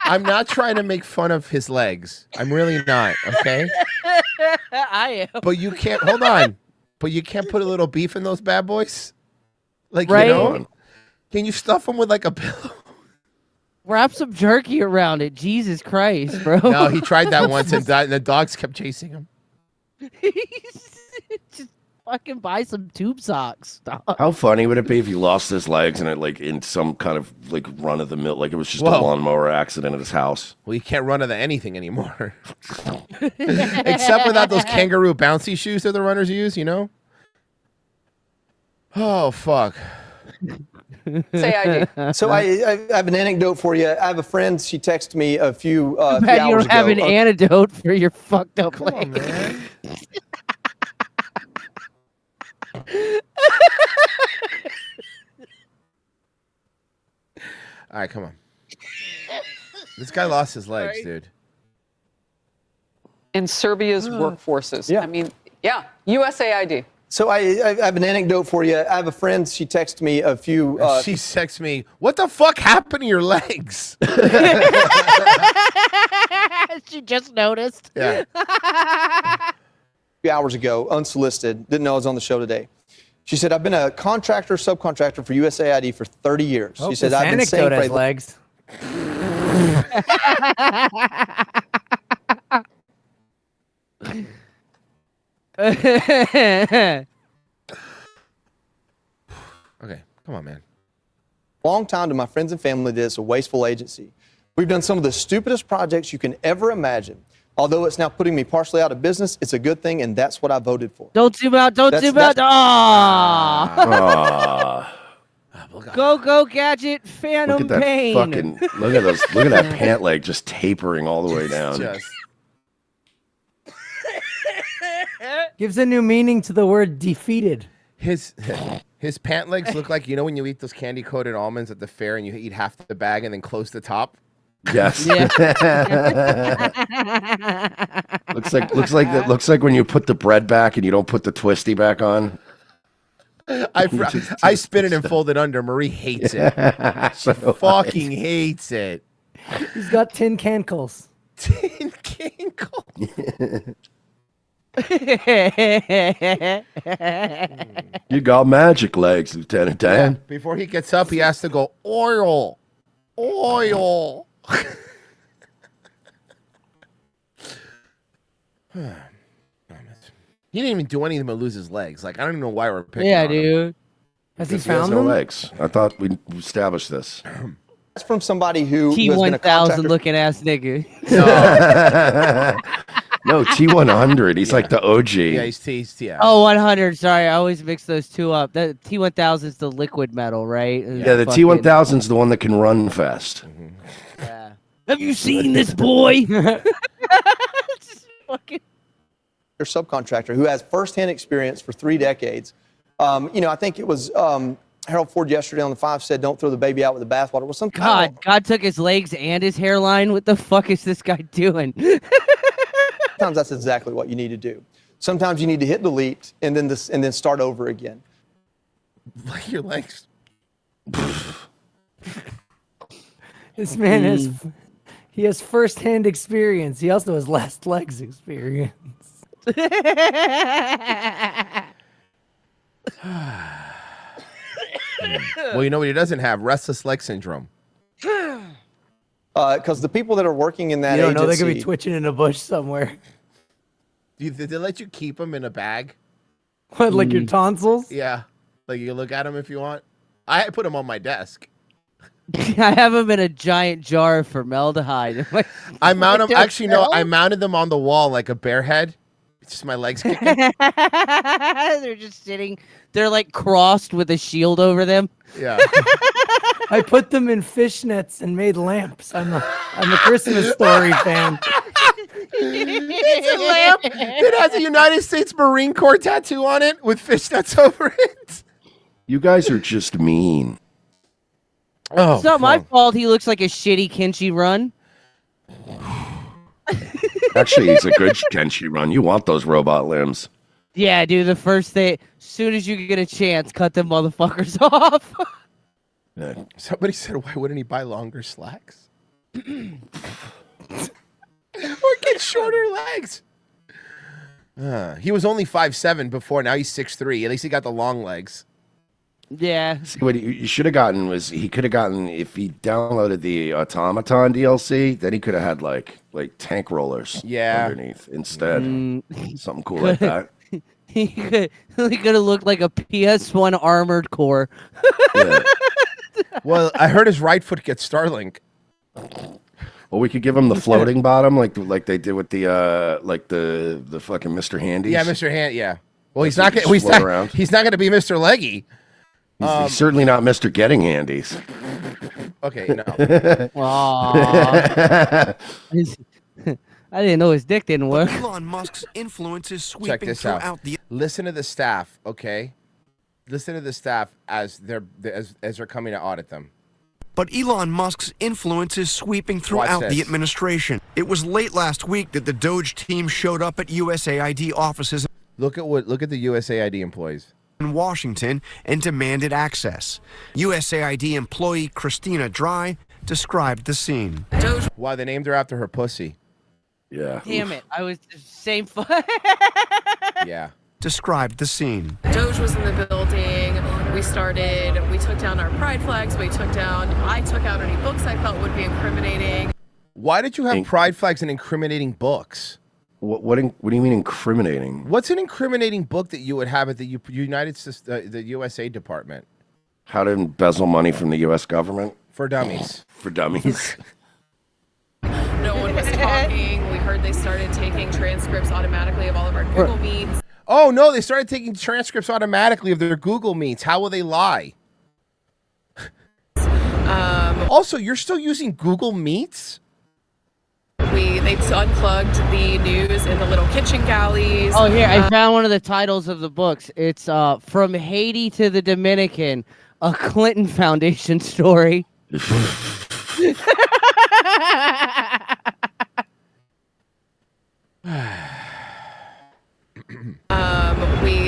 I'm not trying to make fun of his legs. I'm really not, okay? I am. But you can't, hold on. But you can't put a little beef in those bad boys? Like, right? You know? Can you stuff them with like a pillow? Wrap some jerky around it. Jesus Christ, bro. No, he tried that once and the dogs kept chasing him. Just fucking buy some tube socks. Stop. How funny would it be if he lost his legs and it like in some kind of like run of the mill, like it was just a lawnmower accident at his house? Well, you can't run of anything anymore. Except without those kangaroo bouncy shoes that the runners use, you know? Oh, fuck. Say ID. So I have an anecdote for you. I have a friend. She texted me a few hours ago. You don't have an antidote for your fucked up Come on, man. All right, come on. This guy lost his legs, dude. In Serbia's workforces. Yeah. I mean, yeah, USAID. So I have an anecdote for you. I have a friend. She texted me a few. She texted me, "What the fuck happened to your legs?" She just noticed. Yeah. A few hours ago, unsolicited. Didn't know I was on the show today. She said, I've been a contractor, subcontractor for USAID for 30 years. She said, I've been saying anecdote has legs. Okay, come on, man. Long time to my friends and family that it's a wasteful agency. We've done some of the stupidest projects you can ever imagine. Although it's now putting me partially out of business, it's a good thing, and that's what I voted for. Don't zoom out. Don't zoom out. Go, Gadget, Phantom Look at that Pain. fucking, look at that pant leg just tapering all the way down. Gives a new meaning to the word defeated. His pant legs look like, you know, when you eat those candy coated almonds at the fair and you eat half the bag and then close the top. Yes. looks like when you put the bread back and you don't put the twisty back on. I spin it and fold it under. Marie hates it. She fucking hates it. He's got tin cankles. Tin cankles. You got magic legs, Lieutenant Dan. Yeah, before he gets up, he has to go, oil. He didn't even do anything but lose his legs. Like, I don't even know why we're picking on him. Dude. Has he He has found no them? legs. I thought we established this. That's from somebody who has been a T1000 contractor. looking ass nigga. No, T100. He's like the OG. Yeah, he's yeah. Oh, 100. Sorry, I always mix those two up. That T1000 is the liquid metal, right? Yeah, the T1000 is the one that can run fast. Yeah. Have you seen this boy? Their subcontractor who has firsthand experience for 3 decades. You know, I think it was Harold Ford yesterday on the 5 said, "Don't throw the baby out with the bathwater." Well, some God took his legs and his hairline. What the fuck is this guy doing? Sometimes that's exactly what you need to do. Sometimes you need to hit delete and then start over again. Like your legs. This man has firsthand experience. He also has last legs experience. Well, you know what he doesn't have? Restless leg syndrome. Because the people that are working in that You don't agency, know they could be twitching in a bush somewhere. Did they let you keep them in a bag? What, like your tonsils? Yeah. Like you look at them if you want. I put them on my desk. I have them in a giant jar of formaldehyde. I mount them. Actually, no, I mounted them on the wall like a bear head. It's just my legs kicking. They're just sitting. They're like crossed with a shield over them. Yeah. I put them in fishnets and made lamps. I'm a Christmas Story fan. It's a lamp that has a United States Marine Corps tattoo on it with fishnets over it. You guys are just mean. Oh, it's not my fault. He looks like a shitty Kenshi Run. Actually, he's a good Kenshi Run. You want those robot limbs. Yeah, dude. The first thing, as soon as you get a chance, cut them motherfuckers off. Yeah. Somebody said, why wouldn't he buy longer slacks? Or get shorter legs. He was only 5'7" before. Now he's 6'3". At least he got the long legs. Yeah. See, what you should have gotten was he could have gotten, if he downloaded the Automaton DLC, then he could have had like tank rollers underneath instead. Something cool like that. He could have looked like a PS1 Armored Core. Yeah. Well, I heard his right foot gets Starlink. Well, we could give him the floating bottom, like they did with the the fucking Mr. Handy. Yeah, Mr. Hand. Yeah. Well, he's not going to be Mr. Leggy. He's certainly not Mr. Getting Handies. Okay, no. I didn't know his dick didn't work. Elon Musk's influence is Check sweeping this throughout out. the. Listen to the staff, okay? Listen to the staff as they're coming to audit them. But Elon Musk's influence is sweeping throughout the administration. It was late last week that the DOGE team showed up at USAID offices. Look at the USAID employees in Washington and demanded access. USAID employee Christina Dry described the scene. Wow, they named her after her pussy. Yeah. Damn it! I was the same. Yeah. described the scene. DOGE was in the building. We took down our pride flags. I took out any books I felt would be incriminating. Why did you have pride flags and incriminating books? What do you mean incriminating? What's an incriminating book that you would have at the the USAID department? How to embezzle money from the U.S. government? For dummies. For dummies. No one was talking. We heard they started taking transcripts automatically of all of our Google Meets. Oh, no, they started taking transcripts automatically of their Google Meets. How will they lie? Also, you're still using Google Meets? They unplugged the news in the little kitchen galleys. Oh, here, I found one of the titles of the books. It's From Haiti to the Dominican, a Clinton Foundation story.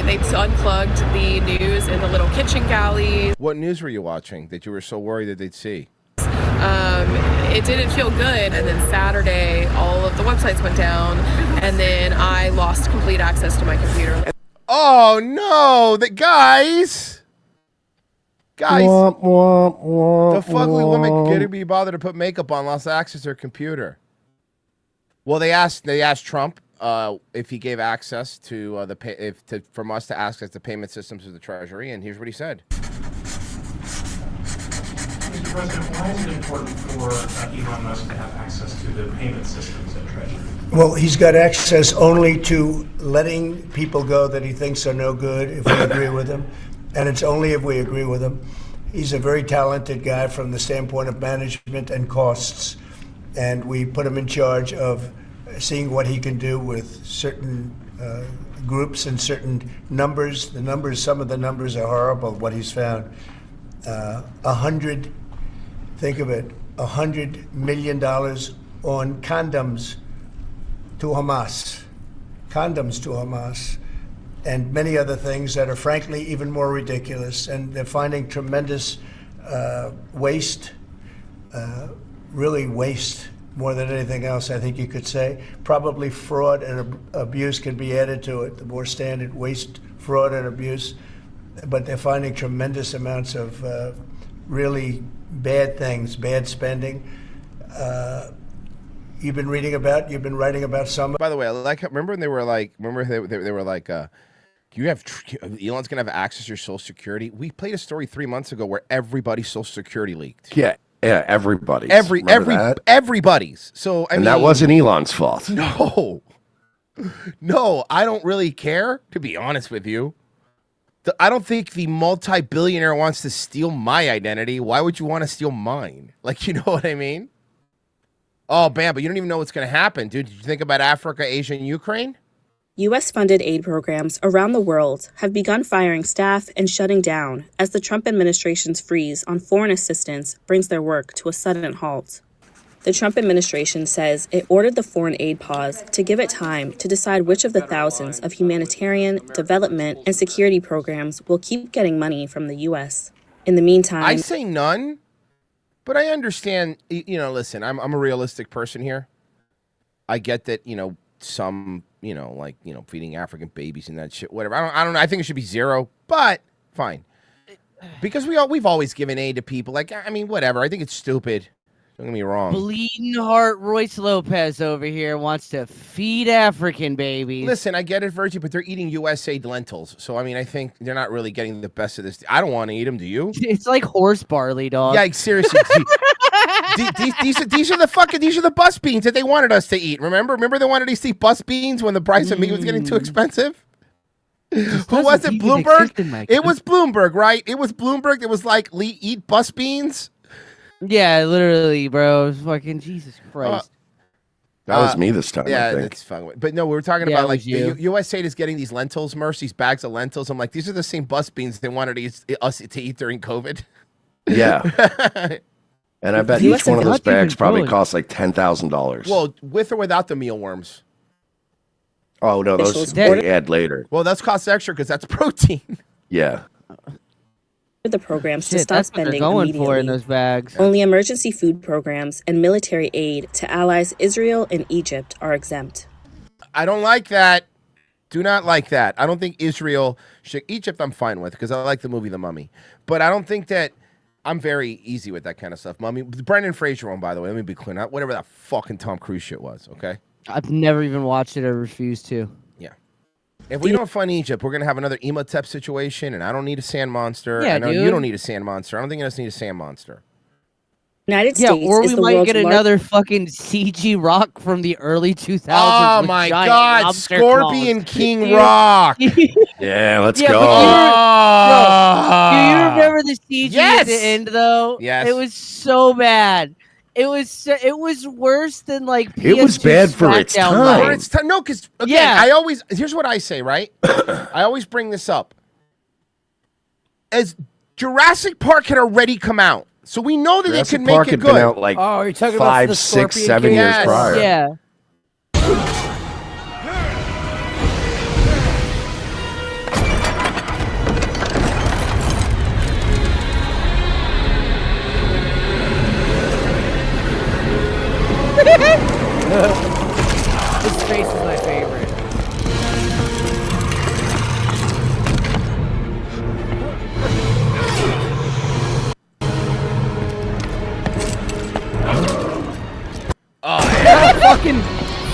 They unplugged the news in the little kitchen galleys. What news were you watching that you were so worried that they'd see? It didn't feel good, and then Saturday, all of the websites went down, and then I lost complete access to my computer. Oh no, guys, the fugly woman couldn't be bothered to put makeup on, lost access to her computer. Well, they asked Trump if he gave access to from us to access the payment systems of the Treasury, and here's what he said. Mr. President, why is it important for Elon Musk to have access to the payment systems at Treasury? Well, he's got access only to letting people go that he thinks are no good if we agree with him, and it's only if we agree with him. He's a very talented guy from the standpoint of management and costs, and we put him in charge of seeing what he can do with certain groups and certain numbers. Some of the numbers are horrible, what he's found. Think of it, $100 million on condoms to Hamas, and many other things that are frankly even more ridiculous. And they're finding tremendous waste, really waste more than anything else, I think you could say. Probably fraud and abuse can be added to it, the more standard waste, fraud, and abuse. But they're finding tremendous amounts of really bad things, bad spending. You've been writing about some. By the way, remember when they were like, you have Elon's gonna have access to your Social Security. We played a story 3 months ago where everybody's Social Security leaked. Yeah, everybody's. Everybody's. So I mean, that wasn't Elon's fault. No, I don't really care, to be honest with you. I don't think the multi-billionaire wants to steal my identity. Why would you want to steal mine? Like, you know what I mean? Oh, bam, but you don't even know what's going to happen, dude. Did you think about Africa, Asia, and Ukraine? U.S.-funded aid programs around the world have begun firing staff and shutting down as the Trump administration's freeze on foreign assistance brings their work to a sudden halt. The Trump administration says it ordered the foreign aid pause to give it time to decide which of the thousands of humanitarian, development, and security programs will keep getting money from the U.S. In the meantime, I say none, but I understand, listen, I'm a realistic person here. I get that, some, feeding African babies and that shit, whatever. I don't know. I think it should be zero, but fine. Because we've always given aid to people. Whatever. I think it's stupid. Don't get me wrong. Bleeding heart Royce Lopez over here wants to feed African babies. Listen, I get it, Virgie, but they're eating USAID lentils. So, I think they're not really getting the best of this. I don't want to eat them, do you? It's like horse barley, dog. Yeah, seriously. These are the bus beans that they wanted us to eat. Remember they wanted us to eat bus beans when the price of meat was getting too expensive? Who was it? Bloomberg? It was Bloomberg, right? It was Bloomberg that was like, eat bus beans? Yeah, literally, bro. Fucking Jesus Christ. That was me this time. Yeah, I think. that's fun. But no, we were talking about like USAID is getting these lentils, these bags of lentils. I'm like, these are the same bus beans they wanted us to eat during COVID. Yeah. And I bet each one of those bags probably costs like $10,000. Well, with or without the mealworms. Oh, no, those they add later. Well, that's cost extra because that's protein. Yeah. The programs to stop spending immediately. For in those bags. Only emergency food programs and military aid to allies Israel and Egypt are exempt. I don't like that. Do not like that. I don't think Israel should. Egypt, I'm fine with because I like the movie The Mummy. But I don't think that I'm very easy with that kind of stuff. Mummy, Brendan Fraser one, by the way. Let me be clear. Not whatever that fucking Tom Cruise shit was. Okay. I've never even watched it. I refuse to. Yeah. If we don't fund Egypt, we're gonna have another Imhotep situation, and I don't need a sand monster. Yeah, I know dude. you don't need a sand monster. I don't think I just need a sand monster. United States or is we the might world's get another fucking CG rock from the early 2000s. Oh with my giant God, lobster Scorpion claws. King Dude. Rock. Yeah, let's Yeah, go. but do you remember the CG Yes. at the end though? Yes. It was so bad. It was worse than like It was PS2 bad for its SmackDown time. Live. For its time. No, because again, Yeah. here's what I say, right? I always bring this up. As Jurassic Park had already come out, so we know that Jurassic they can make Park it had good. been out like Oh, you're talking 5, about the 6, Scorpion 7 King? years Yes. prior. Yeah. His face is my favorite.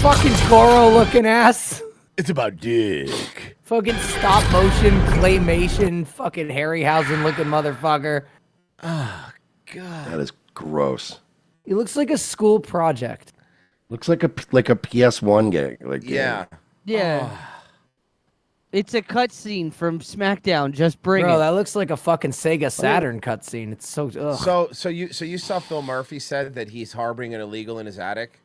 fucking Goro looking ass. It's about dick. Fucking stop motion claymation fucking Harryhausen looking motherfucker. Oh God. That is gross. He looks like a school project. Looks like a PS1 game. Yeah. Yeah. It's a cutscene from SmackDown. Just bring Bro, it. that looks like a fucking Sega Saturn cutscene. It's so ugh. So you saw Phil Murphy said that he's harboring an illegal in his attic.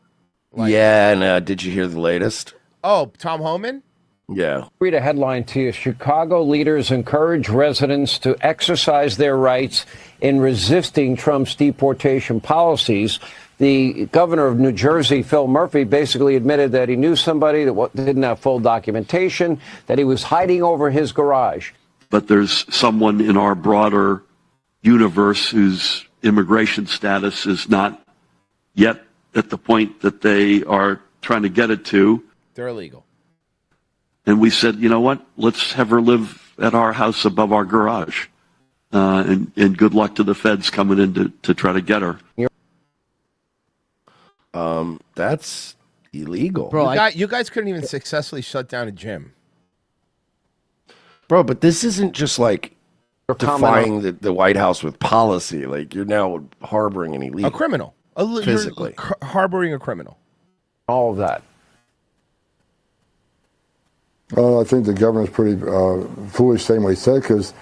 Yeah, and did you hear the latest? Oh, Tom Homan? Yeah. Read a headline to you. Chicago leaders encourage residents to exercise their rights in resisting Trump's deportation policies. The governor of New Jersey, Phil Murphy, basically admitted that he knew somebody that didn't have full documentation, that he was hiding over his garage. But there's someone in our broader universe whose immigration status is not yet at the point that they are trying to get it to. They're illegal. And we said, you know what? Let's have her live at our house above our garage. And good luck to the feds coming in to try to get her. That's illegal. Bro, you guys couldn't even successfully shut down a gym. Bro, but this isn't just like defying the White House with policy. Like, you're now harboring an illegal. A criminal. Physically. You're harboring a criminal. All of that. I think the governor's pretty foolish saying what he said, because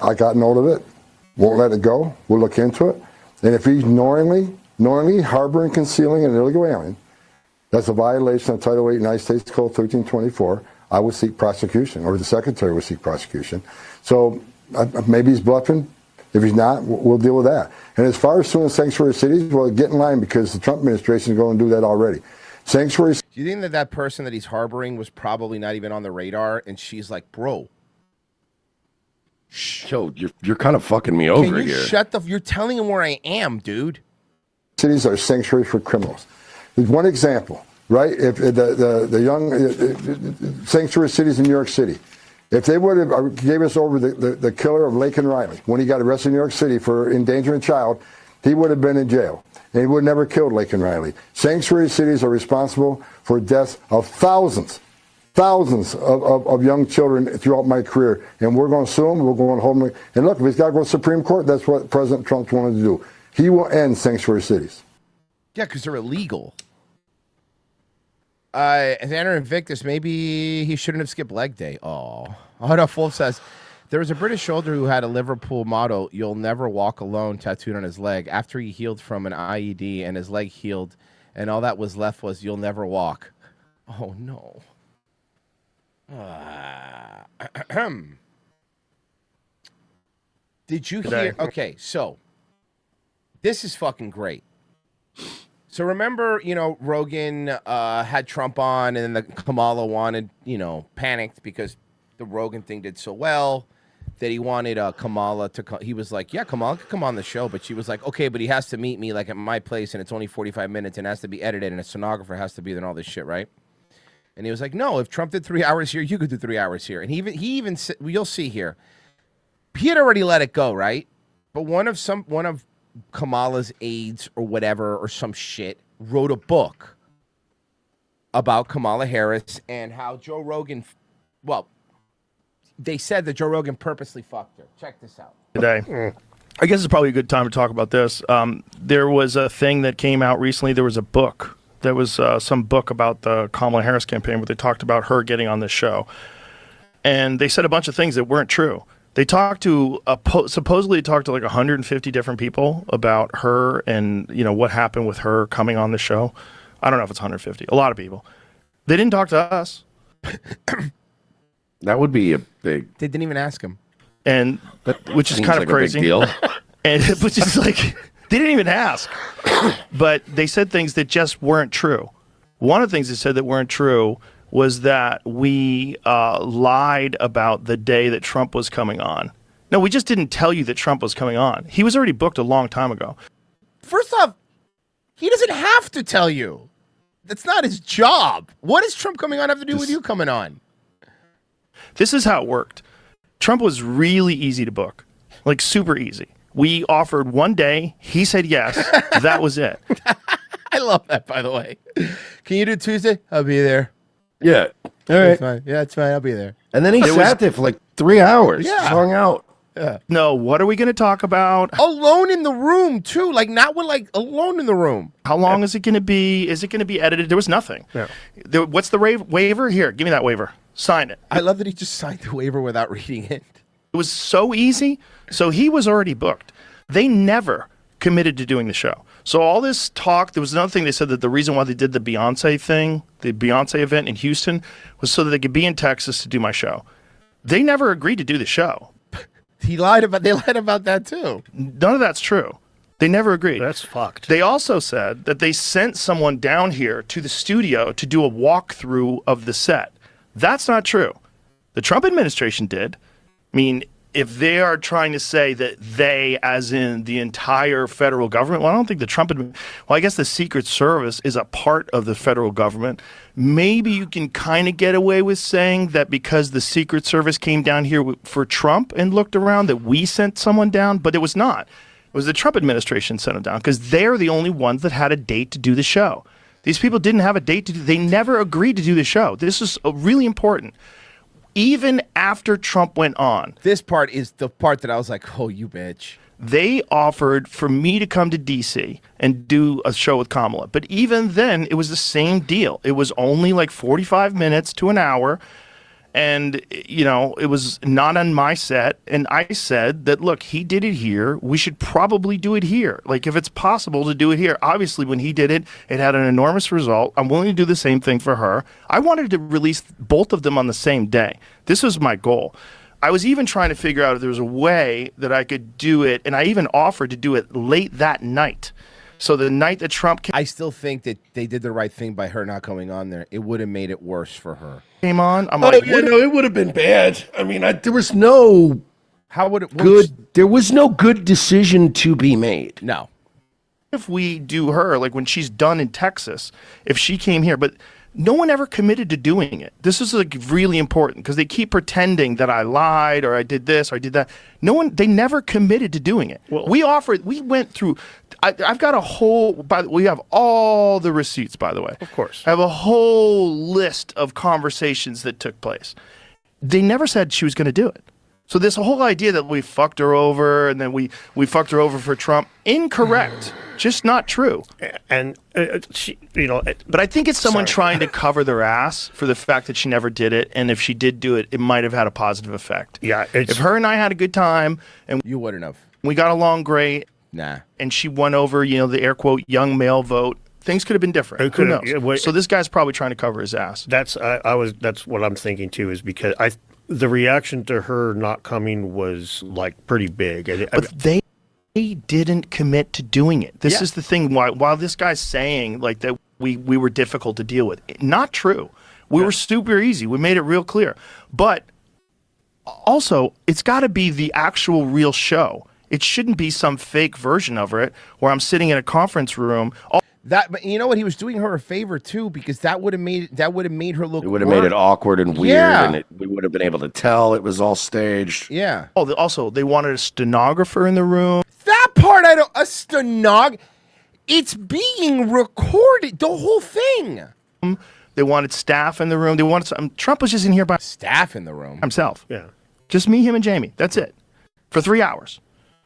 I got note of it. Won't let it go. We'll look into it. And if he's knowingly harboring, concealing an illegal alien, that's a violation of Title 8 United States Code 1324. I would seek prosecution, or the secretary would seek prosecution. So maybe he's bluffing. If he's not, we'll deal with that. And as far as suing sanctuary cities, well, get in line, because the Trump administration is going to do that already. Sanctuary. Do you think that person that he's harboring was probably not even on the radar, and she's like, bro, yo, you're kind of fucking me over can you here. shut the? You're telling him where I am, dude. Cities are sanctuaries for criminals. There's one example, right? If the young sanctuary cities in New York City, if they would have gave us over the killer of Laken Riley when he got arrested in New York City for endangering a child, he would have been in jail. And he would have never killed Laken Riley. Sanctuary cities are responsible for deaths of thousands of young children throughout my career. And we're going to sue them. We're going to hold them. And look, if he's got to go to the Supreme Court, that's what President Trump wanted to do. He will end sanctuary cities. Yeah, because they're illegal. Xander Invictus, maybe he shouldn't have skipped leg day. Oh, Hold Wolf says, there was a British soldier who had a Liverpool motto, "You'll never walk alone," tattooed on his leg. After he healed from an IED and his leg healed, and all that was left was, "You'll never walk." Oh, no. Did you hear? Okay, so this is fucking great. So remember, Rogan had Trump on, and then Kamala wanted, panicked because the Rogan thing did so well that he wanted Kamala to come. He was like, yeah, Kamala could come on the show, but she was like, okay, but he has to meet me like at my place, and it's only 45 minutes, and it has to be edited, and a stenographer has to be there and all this shit, right? And he was like, no, if Trump did 3 hours here, you could do 3 hours here. And he even said, you'll see here, he had already let it go, right? But one of Kamala's aides or whatever or some shit wrote a book about Kamala Harris and how Joe Rogan, well, they said that Joe Rogan purposely fucked her. Check this out. Today. I guess it's probably a good time to talk about this. There was a thing that came out recently. There was a book. There was some book about the Kamala Harris campaign where they talked about her getting on this show. And they said a bunch of things that weren't true. They talked to, supposedly talked to like 150 different people about her and, you know, what happened with her coming on the show. I don't know if it's 150. A lot of people. They didn't talk to us. That would be a big... They didn't even ask him. And which is kind of crazy. A big deal. And which is like, they didn't even ask. But they said things that just weren't true. One of the things they said that weren't true was that we lied about the day that Trump was coming on. No, we just didn't tell you that Trump was coming on. He was already booked a long time ago. First off, he doesn't have to tell you. That's not his job. What does Trump coming on have to do with you coming on? This is how it worked. Trump was really easy to book, like super easy. We offered one day. He said yes. That was it. I love that, by the way. Can you do Tuesday? I'll be there. Yeah. All right. Fine. Yeah, it's fine. I'll be there. And then he sat there for like 3 hours. Yeah. Just hung out. Yeah. No, what are we going to talk about? Alone in the room, too. Like, not with, like, alone in the room. How long is it going to be? Is it going to be edited? There was nothing. Yeah. What's the waiver? Here, give me that waiver. Sign it. I love that he just signed the waiver without reading it. It was so easy. So he was already booked. They never committed to doing the show. So all this talk, there was another thing they said that the reason why they did the Beyonce thing, the Beyonce event in Houston, was so that they could be in Texas to do my show. They never agreed to do the show. They lied about that too. None of that's true. They never agreed. That's fucked. They also said that they sent someone down here to the studio to do a walkthrough of the set. That's not true. The Trump administration did. I mean, if they are trying to say that they, as in the entire federal government, well, I don't think the well, I guess the Secret Service is a part of the federal government. Maybe you can kind of get away with saying that because the Secret Service came down here for Trump and looked around that we sent someone down, but it was not. It was the Trump administration sent them down because they're the only ones that had a date to do the show. These people didn't have a date to do. They never agreed to do the show. This is really important. Even after Trump went on. This part is the part that I was like, oh, you bitch. They offered for me to come to D.C. and do a show with Kamala. But even then, it was the same deal. It was only like 45 minutes to an hour. And, you know, it was not on my set. And I said that, look, he did it here. We should probably do it here. Like, if it's possible to do it here. Obviously, when he did it, it had an enormous result. I'm willing to do the same thing for her. I wanted to release both of them on the same day. This was my goal. I was even trying to figure out if there was a way that I could do it. And I even offered to do it late that night. So the night that Trump came, I still think that they did the right thing by her not coming on there. It would have made it worse for her. Came on. I'm like, you know, it would have been bad. I mean, there was no there was no good decision to be made. No. If we do her, like when she's done in Texas, if she came here, but no one ever committed to doing it. This is like really important because they keep pretending that I lied or I did this or I did that. They never committed to doing it. Well, we went through, I've got a whole, we have all the receipts, by the way. Of course. I have a whole list of conversations that took place. They never said she was going to do it. So this whole idea that we fucked her over and then we fucked her over for Trump, incorrect. Just not true. And she, you know, but I think it's someone trying to cover their ass for the fact that she never did it, and if she did do it, it might have had a positive effect. Yeah, if her and I had a good time, and you wouldn't have, we got along great. Nah, and she won over, you know, the air quote young male vote. Things could have been different. Who knows? So this guy's probably trying to cover his ass. That's what I'm thinking too. Is because the reaction to her not coming was like pretty big. But they didn't commit to doing it. This is the thing. While this guy's saying like that we were difficult to deal with, not true. We were super easy. We made it real clear. But also, it's got to be the actual real show. It shouldn't be some fake version of it where I'm sitting in a conference room. But you know what? He was doing her a favor too, because that would have made her look. It would have made it awkward and weird, Yeah. and we would have been able to tell it was all staged. Yeah. Oh, also they wanted a stenographer in the room. That part I don't. A stenog. It's being recorded. The whole thing. They wanted staff in the room. They wanted Trump was just in here by staff in the room himself. Yeah. Just me, him, and Jamie. That's it. For 3 hours.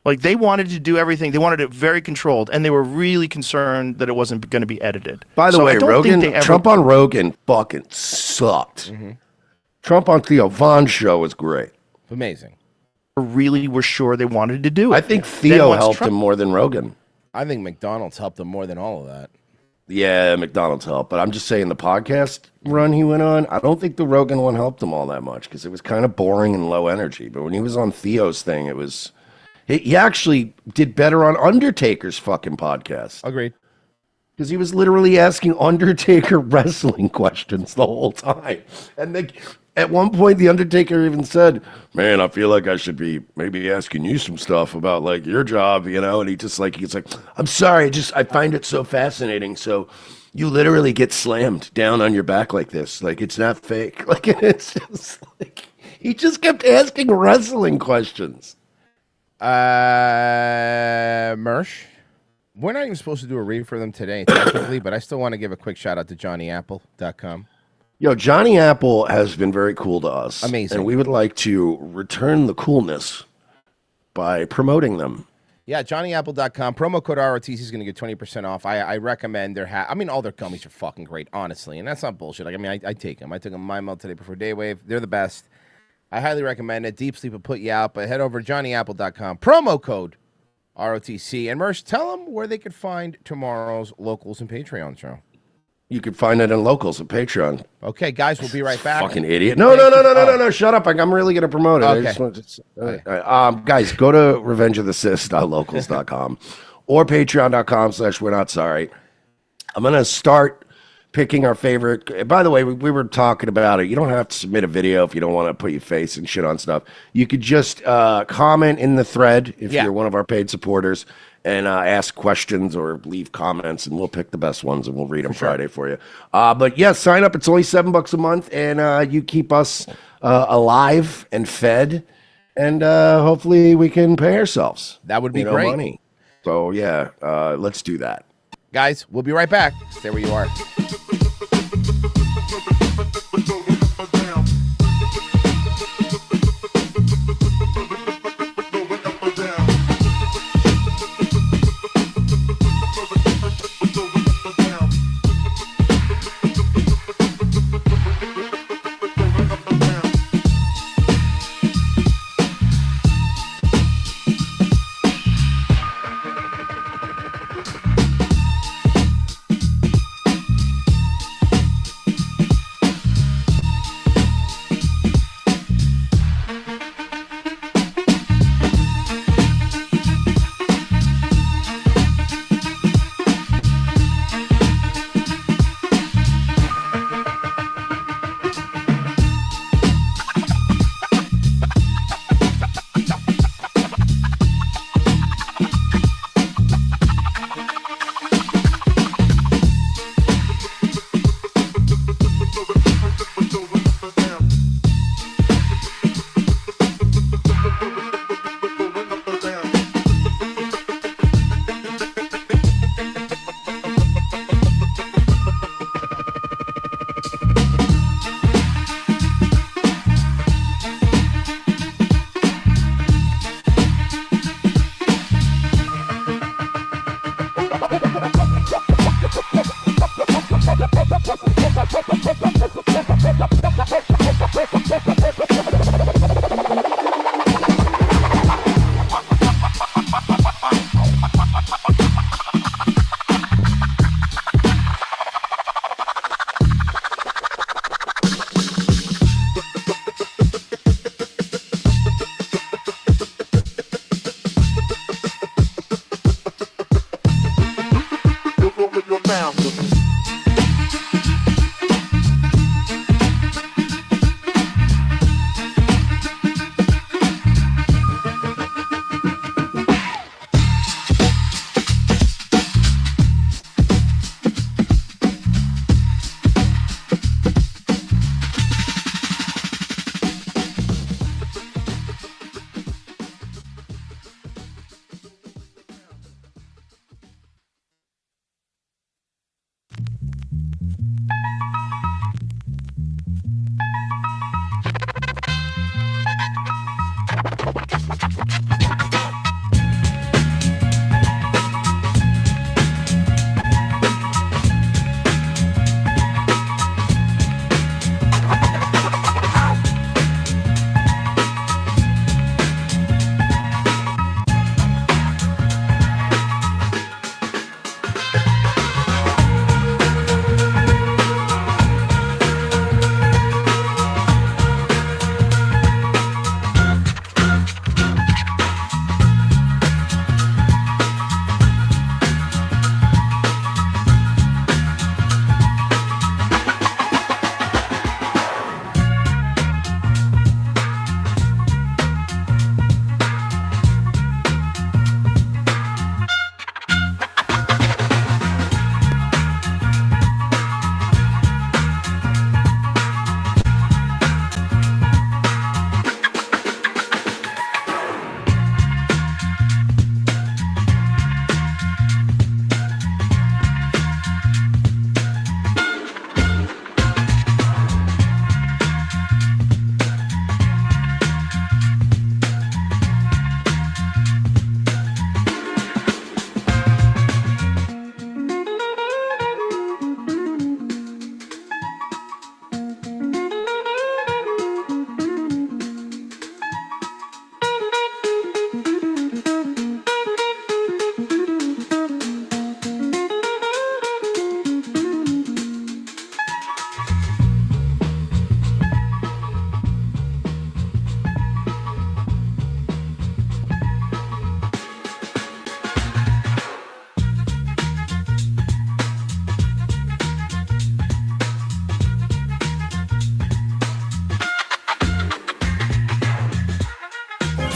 Like, they wanted to do everything. They wanted it very controlled, and they were really concerned that it wasn't going to be edited. By the So way, I don't Rogan, think they ever- Trump on Rogan fucking sucked. Trump on Theo Von's show was great. Amazing. Really were sure they wanted to do it. I think Then Theo once helped Trump- him more than Rogan. I think McDonald's helped him more than all of that. Yeah, McDonald's helped, but I'm just saying the podcast run he went on, I don't think the Rogan one helped him all that much because it was kind of boring and low energy. But when he was on Theo's thing, it was... He actually did better on Undertaker's fucking podcast. Agreed. Because he was literally asking Undertaker wrestling questions the whole time. And at one point, the Undertaker even said, man, I feel like I should be maybe asking you some stuff about, like, your job, you know? And he's like, I'm sorry, I find it so fascinating. So you literally get slammed down on your back like this. Like, it's not fake. Like, it's just like, he just kept asking wrestling questions. Mersh, we're not even supposed to do a read for them today, technically, but I still want to give a quick shout out to JohnnyApple.com. Yo, Johnny Apple has been very cool to us. Amazing. And we would like to return the coolness by promoting them. Yeah, JohnnyApple.com. Promo code ROTC is going to get 20% off. I recommend their hat. I mean, all their gummies are fucking great, honestly. And that's not bullshit. Like, I mean, I take them. I took them my milk today before Daywave. They're the best. I highly recommend it. Deep sleep will put you out, but head over to JohnnyApple.com. Promo code ROTC. And Mersh, tell them where they could find tomorrow's Locals and Patreon show. You can find it in Locals and Patreon. Okay, guys, we'll be right back. Fucking idiot. No, shut up. I'm really going to promote it. Okay. I just want to, guys, go to revengeofthesis.locals.com or patreon.com/we're not sorry. I'm going to start picking our favorite. By the way, we were talking about it. You don't have to submit a video if you don't want to put your face and shit on stuff. You could just comment in the thread if you're one of our paid supporters and ask questions or leave comments, and we'll pick the best ones and we'll read them Friday for you. But yeah, sign up. It's only $7 a month, and you keep us alive and fed, and hopefully we can pay ourselves. That would be great. Money. So yeah, let's do that. Guys, we'll be right back. Stay where you are.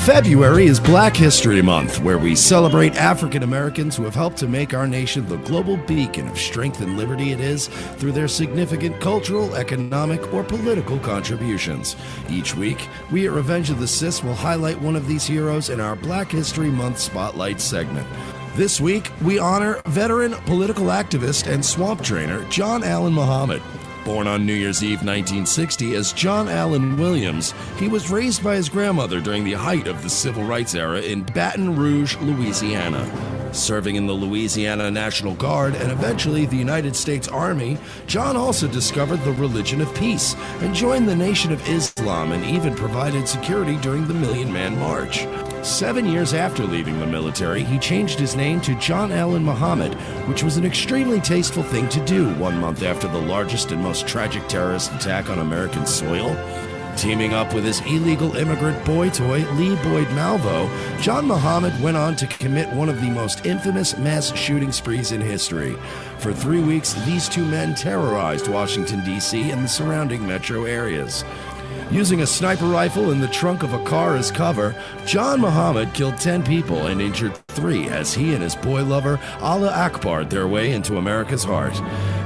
February is Black History Month, where we celebrate African Americans who have helped to make our nation the global beacon of strength and liberty it is through their significant cultural, economic, or political contributions. Each week, we at Revenge of the Sis will highlight one of these heroes in our Black History Month Spotlight segment. This week, we honor veteran political activist and swamp trainer John Allen Muhammad. Born on New Year's Eve 1960 as John Allen Williams, he was raised by his grandmother during the height of the Civil Rights era in Baton Rouge, Louisiana. Serving in the Louisiana National Guard and eventually the United States Army, John also discovered the religion of peace and joined the Nation of Islam and even provided security during the Million Man March. 7 years after leaving the military, he changed his name to John Allen Muhammad, which was an extremely tasteful thing to do 1 month after the largest and most tragic terrorist attack on American soil. Teaming up with his illegal immigrant boy toy, Lee Boyd Malvo, John Muhammad went on to commit one of the most infamous mass shooting sprees in history. For 3 weeks, these two men terrorized Washington, D.C. and the surrounding metro areas. Using a sniper rifle in the trunk of a car as cover, John Muhammad killed 10 people and injured 3 as he and his boy lover, Allah Akbar'd their way into America's heart.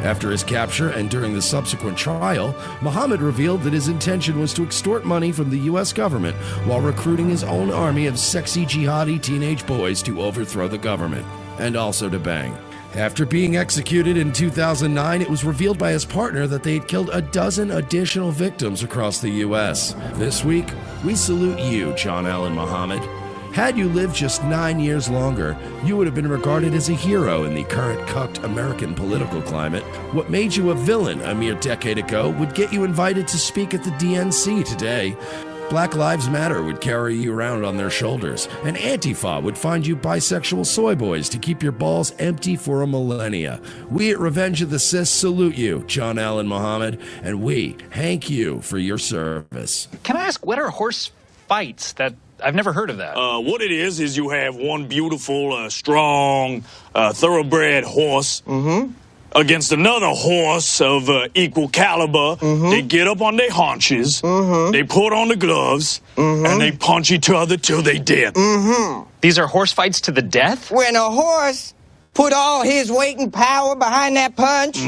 After his capture and during the subsequent trial, Muhammad revealed that his intention was to extort money from the U.S. government while recruiting his own army of sexy jihadi teenage boys to overthrow the government, and also to bang. After being executed in 2009, it was revealed by his partner that they had killed a dozen additional victims across the U.S. This week, we salute you, John Allen Muhammad. Had you lived just 9 years longer, you would have been regarded as a hero in the current cucked American political climate. What made you a villain a mere decade ago would get you invited to speak at the DNC today. Black Lives Matter would carry you around on their shoulders, and Antifa would find you bisexual soy boys to keep your balls empty for a millennia. We at Revenge of the Sis salute you, John Allen Muhammad, and we thank you for your service. Can I ask, what are horse fights? I've never heard of that. What it is you have one beautiful, strong, thoroughbred horse against another horse of equal caliber. They get up on their haunches, they put on the gloves, and they punch each other till they dead. These are horse fights to the death? When a horse put all his weight and power behind that punch,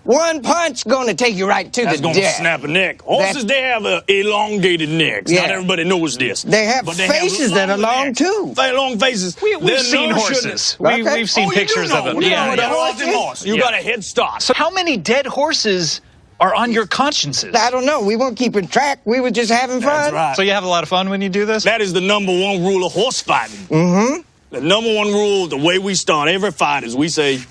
one punch gonna take you right to That's the gonna death. snap a neck. Horses, they have elongated necks. Yeah. Not everybody knows this. They have But faces that are long, too. Long faces. We've seen horses. We've seen pictures of them. You got a head start. So how many dead horses are on your consciences? I don't know. We weren't keeping track. We were just having fun. That's right. So you have a lot of fun when you do this? That is the number one rule of horse fighting. The number one rule, the way we start every fight is we say,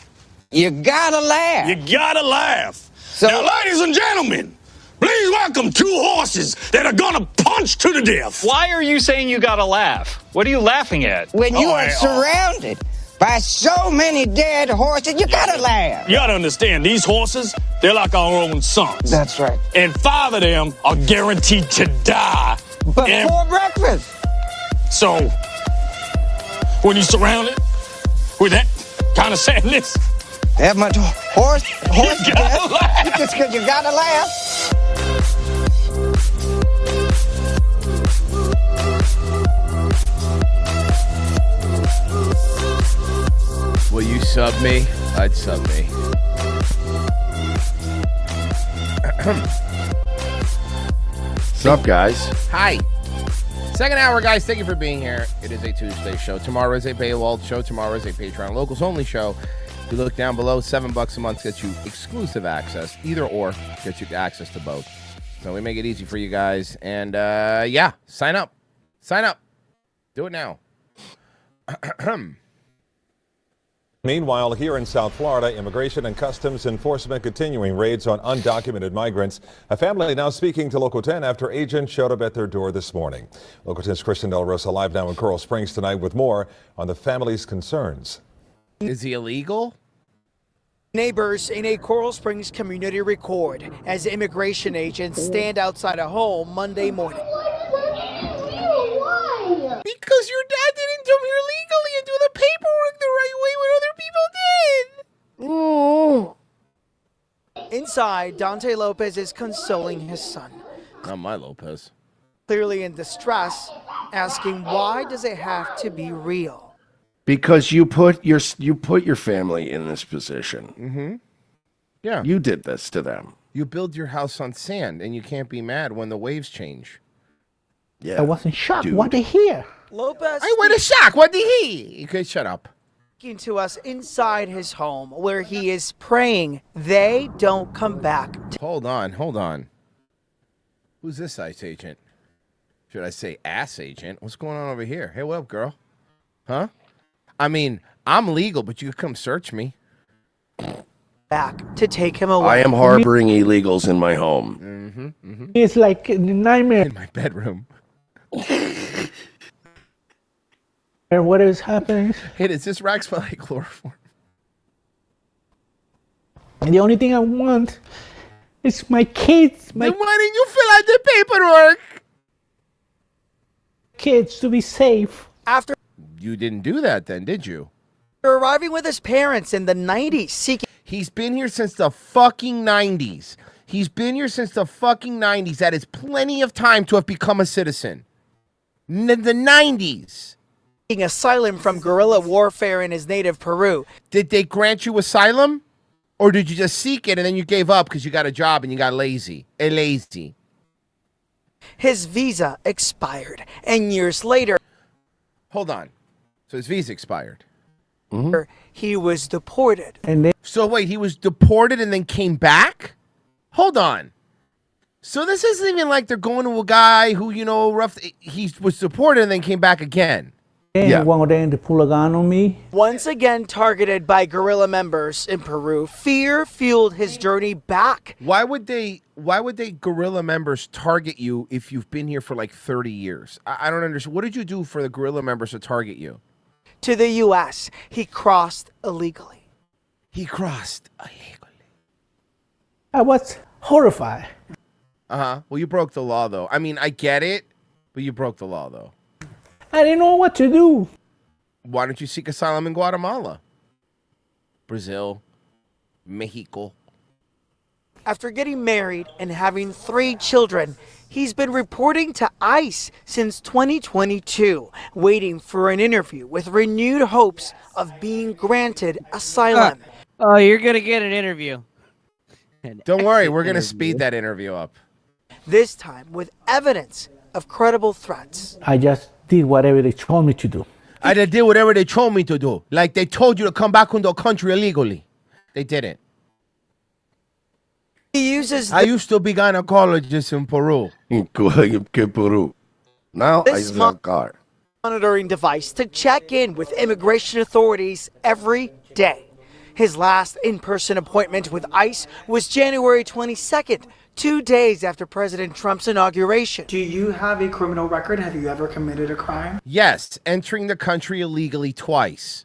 you gotta laugh. You gotta laugh. Now, ladies and gentlemen, please welcome 2 horses that are gonna punch to the death. Why are you saying you gotta laugh? What are you laughing at? When you are surrounded by so many dead horses, you gotta laugh. You gotta understand, these horses, they're like our own sons. That's right. And 5 of them are guaranteed to die before breakfast. So, when you're surrounded with that kind of sadness, that much horse you gotta laugh. You gotta laugh. Will you sub me? I'd sub me. What's up, guys? Hi. Second hour, guys. Thank you for being here. It is a Tuesday show. Tomorrow is a paywalled show. Tomorrow is a Patreon locals only show. If you look down below, $7 a month gets you exclusive access. Either or gets you access to both. So we make it easy for you guys. And yeah, sign up. Sign up. Do it now. Meanwhile, here in South Florida, Immigration and Customs Enforcement continuing raids on undocumented migrants. A family now speaking to Local 10 after agents showed up at their door this morning. Local 10's Kristen Del Rosa live now in Coral Springs tonight with more on the family's concerns. Is he illegal? Neighbors in a Coral Springs community record as immigration agents stand outside a home Monday morning. Because your dad didn't come here legally and do the paperwork the right way when other people did. Inside, Dante Lopez is consoling his son. Not my Lopez. Clearly in distress, asking why does it have to be real? Because you put your family in this position. Mm-hmm. Yeah. You did this to them. You build your house on sand, and you can't be mad when the waves change. Yeah. I was in shock. What did he hear? Lopez I went in shock. What did he? Okay, shut up. speaking to us inside his home where he is praying they don't come back. Hold on. Who's this ICE agent? Should I say ass agent? What's going on over here? Hey, what up, girl? Huh? I mean, I'm legal, but you could come search me. Back to take him away. I am harboring illegals in my home. Mm-hmm, mm-hmm. It's like a nightmare. In my bedroom. And what is happening? Hey, does this rack smell like chloroform? And the only thing I want is my kids. Then why didn't you fill out the paperwork? Kids to be safe. After You didn't do that then, did you? arriving with his parents in the 90s, seeking. He's been here since the fucking 90s. That is plenty of time to have become a citizen. The 90s. Asylum from guerrilla warfare in his native Peru. Did they grant you asylum? Or did you just seek it and then you gave up because you got a job and you got lazy? His visa expired, and years later, Hold on. So his visa expired. he was deported. So wait, he was deported and then came back? Hold on. So this isn't even like they're going to a guy who, he was deported and then came back again. Yeah. One of them to pull a gun on me. Once again targeted by guerrilla members in Peru, fear fueled his journey back. Why would they guerrilla members target you if you've been here for like 30 years? I don't understand. What did you do for the guerrilla members to target you? To the U.S., he crossed illegally. I was horrified. Uh-huh. Well, you broke the law, though. I mean, I get it, but you broke the law, though. I didn't know what to do. Why don't you seek asylum in Guatemala? Brazil, Mexico. After getting married and having 3 children, he's been reporting to ICE since 2022, waiting for an interview with renewed hopes of being granted asylum. Oh, you're going to get an interview. Don't worry, we're going to speed that interview up. This time with evidence of credible threats. I just did whatever they told me to do. I just did whatever they told me to do. Like they told you to come back into a country illegally. They didn't. He uses. I used to be gynecologist in Peru. Peru. Now I use a car. Monitoring device to check in with immigration authorities every day. His last in-person appointment with ICE was January 22nd, 2 days after President Trump's inauguration. Do you have a criminal record? Have you ever committed a crime? Yes, entering the country illegally twice.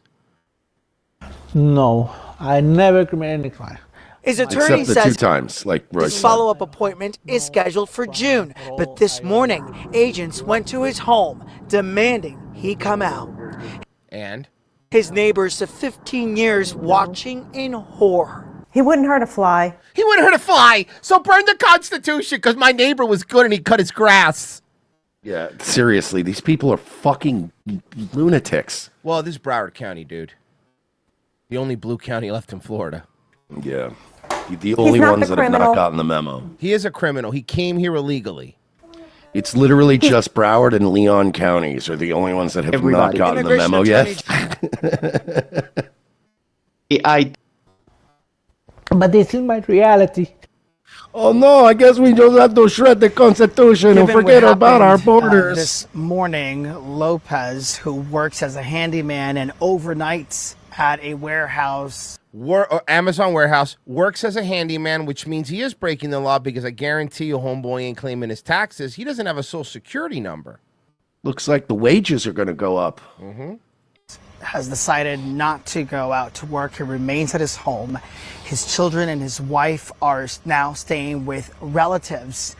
No, I never committed any crime. His attorney Except the says 2 times, like Roy his said. follow-up appointment is scheduled for June, but this morning, agents went to his home demanding he come out. And? His neighbors of 15 years watching in horror. He wouldn't hurt a fly. So burn the Constitution because my neighbor was good and he cut his grass. Yeah, seriously, these people are fucking lunatics. Well, this is Broward County, dude. The only blue county left in Florida. Yeah. The only ones that have not gotten the memo. He is a criminal. He came here illegally. It's literally just Broward and Leon counties are the only ones that have not gotten the memo yet. But this is my reality. Oh no, I guess we just have to shred the Constitution and forget about our borders. This morning, Lopez, who works as a handyman and overnights at a warehouse. Amazon warehouse, works as a handyman, which means he is breaking the law because I guarantee you homeboy ain't claiming his taxes. He doesn't have a social security number. Looks like the wages are going to go up. Has decided not to go out to work. He remains at his home. His children and his wife are now staying with relatives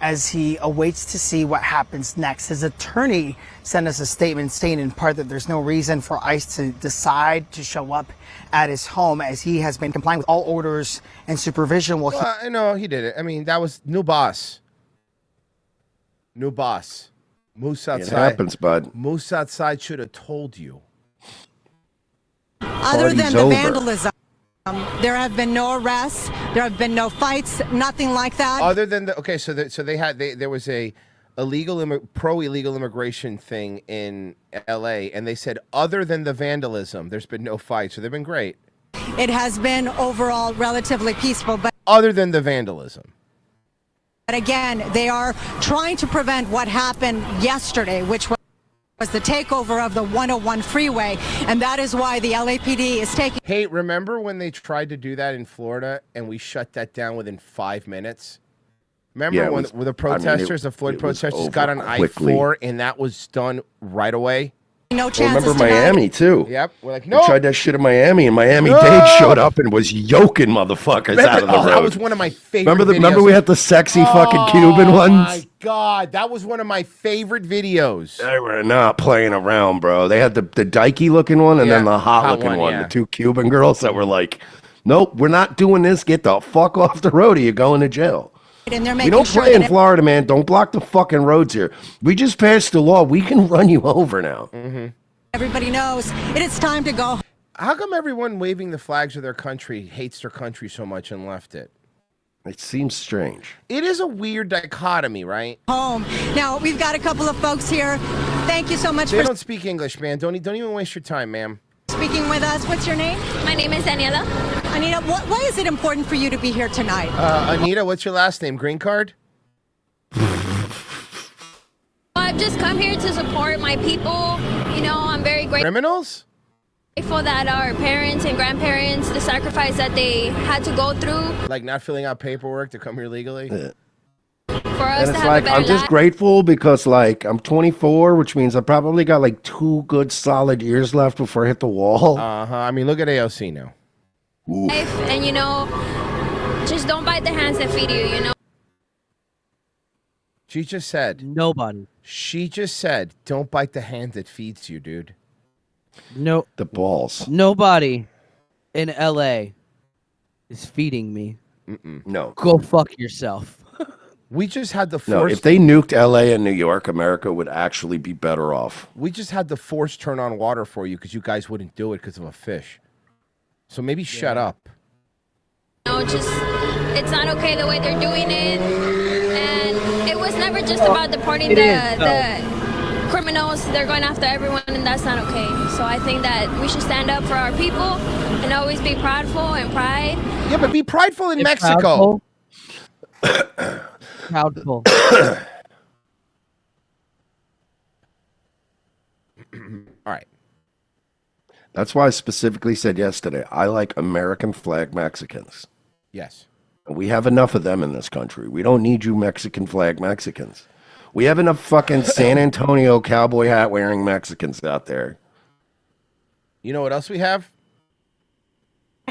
as he awaits to see what happens next. His attorney sent us a statement saying in part that there's no reason for ICE to decide to show up at his home as he has been complying with all orders and supervision. No, he did it. I mean, that was new boss. Moose It outside. happens, bud. Moose outside should have told you. Other than Party's the over. vandalism, there have been no arrests. There have been no fights. Nothing like that. Other than there was a pro illegal immigration thing in L.A. and they said other than the vandalism, there's been no fights. So they've been great. It has been overall relatively peaceful, but Other than the vandalism. again, they are trying to prevent what happened yesterday, which was the takeover of the 101 freeway, and that is why the LAPD is taking. Hey, remember when they tried to do that in Florida and we shut that down within 5 minutes? Remember Yeah, it when was- the protesters, the Floyd it was protesters over got on quickly. I-4 and that was done right away? No Well, chances remember tonight. Miami too. Yep. We're like, We no. tried that shit in Miami, and Miami No! Dade showed up and was yoking motherfuckers out of the road. That was one of my favorite Remember videos. we had the sexy fucking Cuban Oh ones? my God, that was one of my favorite videos. They were not playing around, bro. They had the dykey looking one and then Yeah, the hot hot looking one, one. yeah. The two Cuban girls that were like, nope, we're not doing this. Get the fuck off the road or you're going to jail. And they're We making don't sure play in that Florida, man. Don't block the fucking roads here. We just passed a law. We can run you over now. everybody knows it is time to go How come everyone waving the flags of their country hates their country so much and left it? It seems strange. It is a weird dichotomy, right? home. Now, we've got a couple of folks here. Thank you so much They for don't speak English, man. Don't even waste your time, ma'am. speaking with us. What's your name? My name is Daniela. Anita, why is it important for you to be here tonight? Anita, what's your last name? Green card? I've just come here to support my people. You know, I'm very Criminals? grateful that our parents and grandparents, the sacrifice that they had to go through Like not filling out paperwork to come here legally? for us And to it's have like, a better I'm just life. grateful because, like, I'm 24, which means I probably got like 2 good solid years left before I hit the wall. Uh-huh. I mean, look at AOC now. And, you know, just don't bite the hands that feed you, you know? She just said. Nobody. She just said, don't bite the hand that feeds you, dude. No. The balls. Nobody in LA is feeding me. No. Go fuck yourself. We just had the No, force. if they nuked LA and New York, America would actually be better off. We just had the force turn on water for you because you guys wouldn't do it because of a fish. So maybe shut up. You know, just, it's not okay the way they're doing it. And it was never just about deporting it the is, criminals. They're going after everyone, and that's not okay. So I think that we should stand up for our people and always be prideful and pride. Yeah, but be prideful in Be Mexico. Proudful. All right. That's why I specifically said yesterday, I like American flag Mexicans. Yes. We have enough of them in this country. We don't need you Mexican flag Mexicans. We have enough fucking San Antonio cowboy hat wearing Mexicans out there. You know what else we have?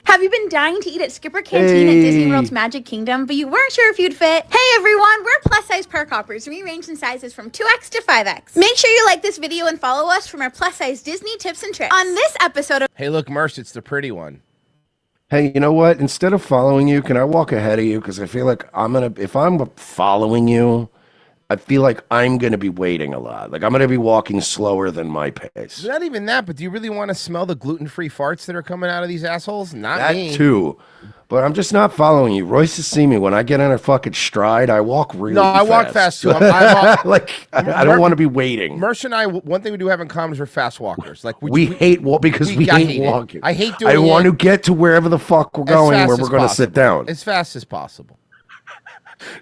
Have you been dying to eat at Skipper Canteen at Disney Hey. World's Magic Kingdom, but you weren't sure if you'd fit? Hey everyone, we're plus-size park hoppers, and we range in sizes from 2X to 5X. Make sure you like this video and follow us from our plus-size Disney tips and tricks. On this episode of Hey, look, Merce, it's the pretty one. Hey, you know what? Instead of following you, can I walk ahead of you? Because I feel like if I'm following you, I feel like I'm going to be waiting a lot. Like I'm going to be walking slower than my pace. Not even that, but do you really want to smell the gluten-free farts that are coming out of these assholes? Not That me. too. But I'm just not following you. Royce has seen me. When I get in a fucking stride, I walk really No, I fast. walk fast too. I'm like, I don't want to be waiting. Mersh and I, one thing we do have in common is we're fast walkers. Like We hate because we I hate hate it. walking. I hate doing I want it to get to wherever the fuck we're as going fast where as we're going to possible. sit down. As fast as possible.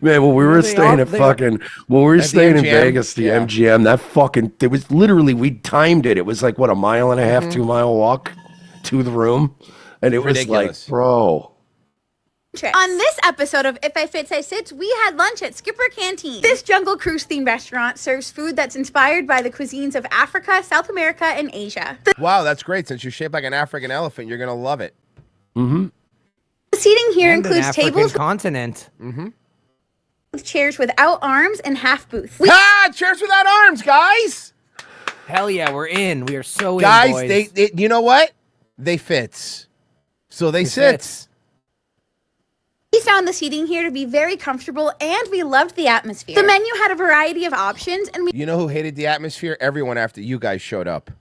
Man, when we were staying at fucking, when we were At the staying in MGM? Vegas, the Yeah. MGM, that fucking, it was literally, we timed it. It was like, what, a mile and a half, 2 mile walk to the room? And it was Ridiculous. like, bro. On this episode of If I Fit, I Sits, we had lunch at Skipper Canteen. This Jungle Cruise themed restaurant serves food that's inspired by the cuisines of Africa, South America, and Asia. Wow, that's great. Since you're shaped like an African elephant, you're going to love it. Mm-hmm. The seating here And an includes African tables continent. Mm-hmm. with chairs without arms and half booths. Chairs without arms, guys! Hell yeah, we're in. We are so Guys, in, boys. they you know what? They fits. So they sits. We found the seating here to be very comfortable, and we loved the atmosphere. The menu had a variety of options, and You know who hated the atmosphere? Everyone after you guys showed up.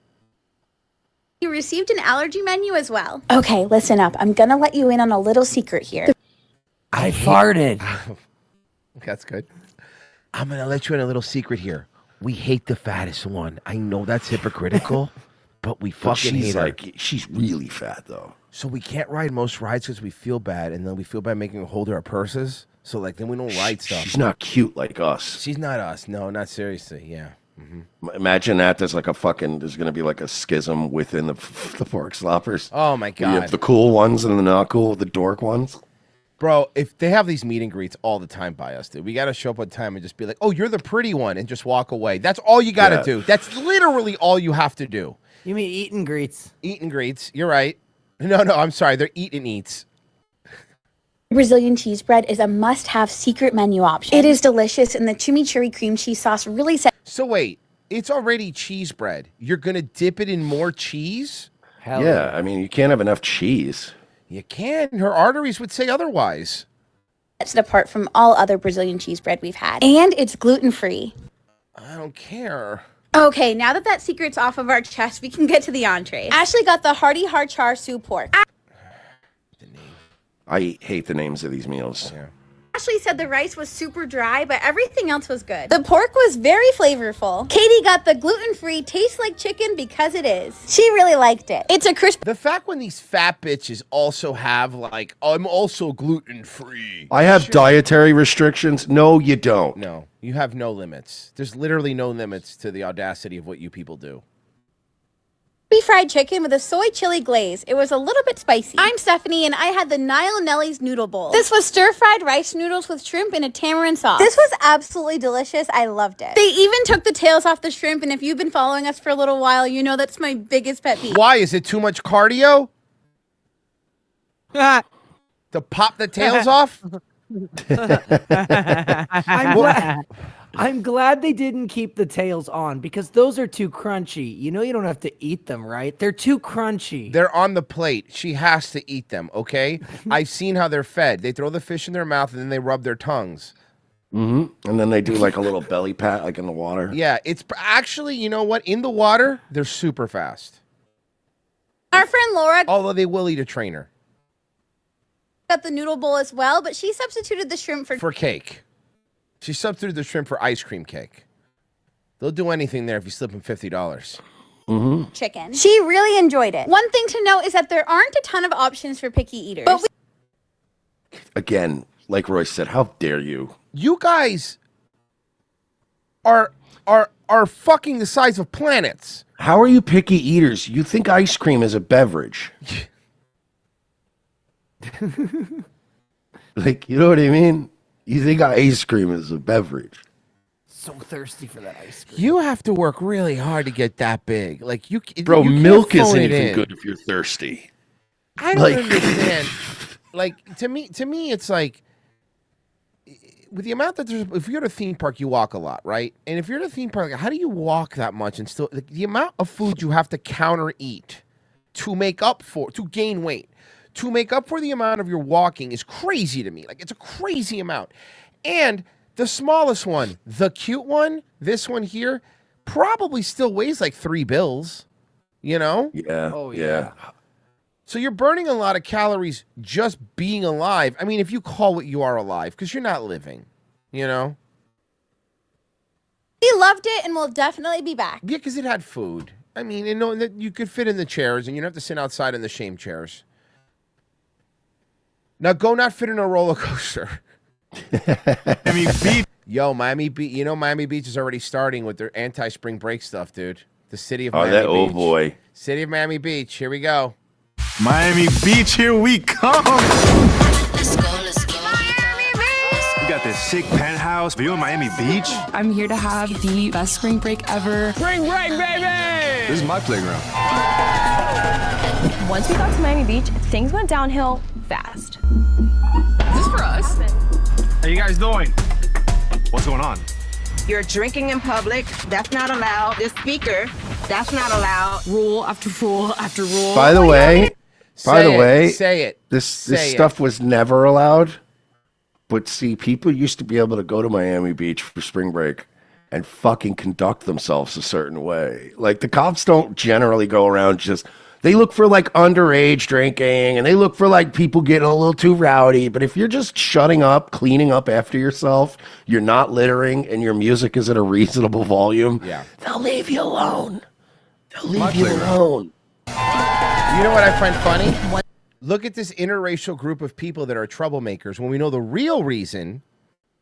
we received an allergy menu as well. Okay, listen up. I'm gonna let you in on a little secret here. I farted. That's good. I'm going to let you in a little secret here. We hate the fattest one. I know that's hypocritical, but we fucking hate her. She's really fat, though. So we can't ride most rides because we feel bad, and then we feel bad making her hold our purses. So, like, then we don't ride stuff. She's not cute like us. She's not us. No, not seriously. Yeah. Imagine that there's like a fucking, there's going to be like a schism within the pork sloppers. Oh, my Where you God. have the cool ones and the not cool, the dork ones. Bro, if they have these meet and greets all the time by us, dude, we got to show up on time and just be like, oh, you're the pretty one, and just walk away. That's all you got to do. That's literally all you have to do. You mean eat and greets? Eat and greets. You're right. No, I'm sorry. They're eat and eats. Brazilian cheese bread is a must-have secret menu option. It is delicious, and the chimichurri cream cheese sauce really sets. So wait, it's already cheese bread. You're going to dip it in more cheese? Hell yeah. I mean, you can't have enough cheese. You can. Her arteries would say otherwise. Sets it apart from all other Brazilian cheese bread we've had. And it's gluten-free. I don't care. Okay, now that that secret's off of our chest, we can get to the entree. Ashley got the hearty hard char siu pork. I hate the names of these meals. Yeah. Ashley said the rice was super dry, but everything else was good. The pork was very flavorful. Katie got the gluten-free tastes like chicken because it is. She really liked it. It's a crisp. The fact when these fat bitches also have like, I'm also gluten-free. I have dietary restrictions. No, you don't. No, you have no limits. There's literally no limits to the audacity of what you people do. Fried chicken with a soy chili glaze. It was a little bit spicy. I'm Stephanie, and I had the Nile Nelly's noodle bowl. This was stir-fried rice noodles with shrimp and a tamarind sauce. This was absolutely delicious. I loved it. They even took the tails off the shrimp, and if you've been following us for a little while, you know that's my biggest pet peeve. Why? Is it too much cardio? To pop the tails off? I'm glad they didn't keep the tails on because those are too crunchy. You know you don't have to eat them, right? They're too crunchy. They're on the plate. She has to eat them, okay? I've seen how they're fed. They throw the fish in their mouth and then they rub their tongues. Mm-hmm. And then they do like a little belly pat like in the water. Yeah, it's actually, you know what? In the water, they're super fast. Our friend Laura, although they will eat a trainer. Got the noodle bowl as well, but she substituted the shrimp for cake. She substituted the shrimp for ice cream cake. They'll do anything there if you slip them $50. Chicken. She really enjoyed it. One thing to note is that there aren't a ton of options for picky eaters. But Again, like Roy said, how dare you? You guys are fucking the size of planets. How are you picky eaters? You think ice cream is a beverage? Like, you know what I mean? You think ice cream is a beverage? So thirsty for that ice cream. You have to work really hard to get that big. Like you, bro. You milk can't phone isn't it even in. good if you're thirsty. I don't understand. Like to me, it's like with the amount that there's. If you're at a theme park, you walk a lot, right? And if you're at a theme park, how do you walk that much and still the amount of food you have to counter eat to make up for to gain weight? To make up for the amount of your walking is crazy to me. Like, it's a crazy amount. And the smallest one, the cute one, this one here, probably still weighs like 3 bills, you know? Yeah. Oh, yeah. So you're burning a lot of calories just being alive. I mean, if you call what you are alive, because you're not living, you know? we loved it and we'll definitely be back. Yeah, because it had food. I mean, and knowing that you could fit in the chairs and you don't have to sit outside in the shame chairs. Now go not fit in a roller coaster. Miami Beach. Yo, Miami Beach. You know Miami Beach is already starting with their anti-spring break stuff, dude. The city of Miami Beach. Oh boy. City of Miami Beach. Here we go. Miami Beach, here we come. Let's go. We got this sick penthouse view of Miami Beach. I'm here to have the best spring break ever. Spring break, baby! This is my playground. Once we got to Miami Beach, things went downhill fast. Is this for us? How you guys doing? What's going on? You're drinking in public. That's not allowed. This speaker, that's not allowed. Rule after rule after rule. By the way, Say it. this stuff was never allowed. But see, people used to be able to go to Miami Beach for spring break and fucking conduct themselves a certain way. Like, the cops don't generally go around just, they look for like underage drinking and they look for like people getting a little too rowdy. But if you're just shutting up, cleaning up after yourself, you're not littering, and your music is at a reasonable volume, they'll leave you alone. They'll leave you alone. You know what I find funny? Look at this interracial group of people that are troublemakers when we know the real reason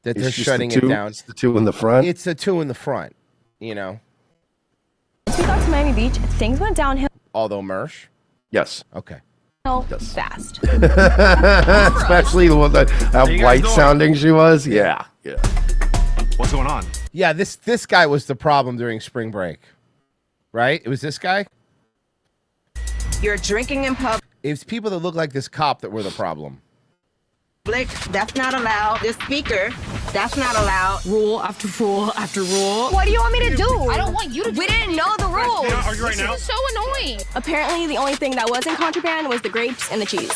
that they're shutting it down. It's the two in the front. It's the two in the front, you know. Once we got to Miami Beach, things went downhill. Although Mersh? Yes. Okay. Fast. Especially the one that how white sounding she was. Yeah. Yeah. What's going on? Yeah, this guy was the problem during spring break. Right? It was this guy? You're drinking in public. It's people that look like this cop that were the problem. That's not allowed. The speaker, that's not allowed. Rule after rule after rule. What do you want me to do? I don't want you to. We didn't know the rules. Are you right now? This is so annoying. Apparently, the only thing that wasn't contraband was the grapes and the cheese.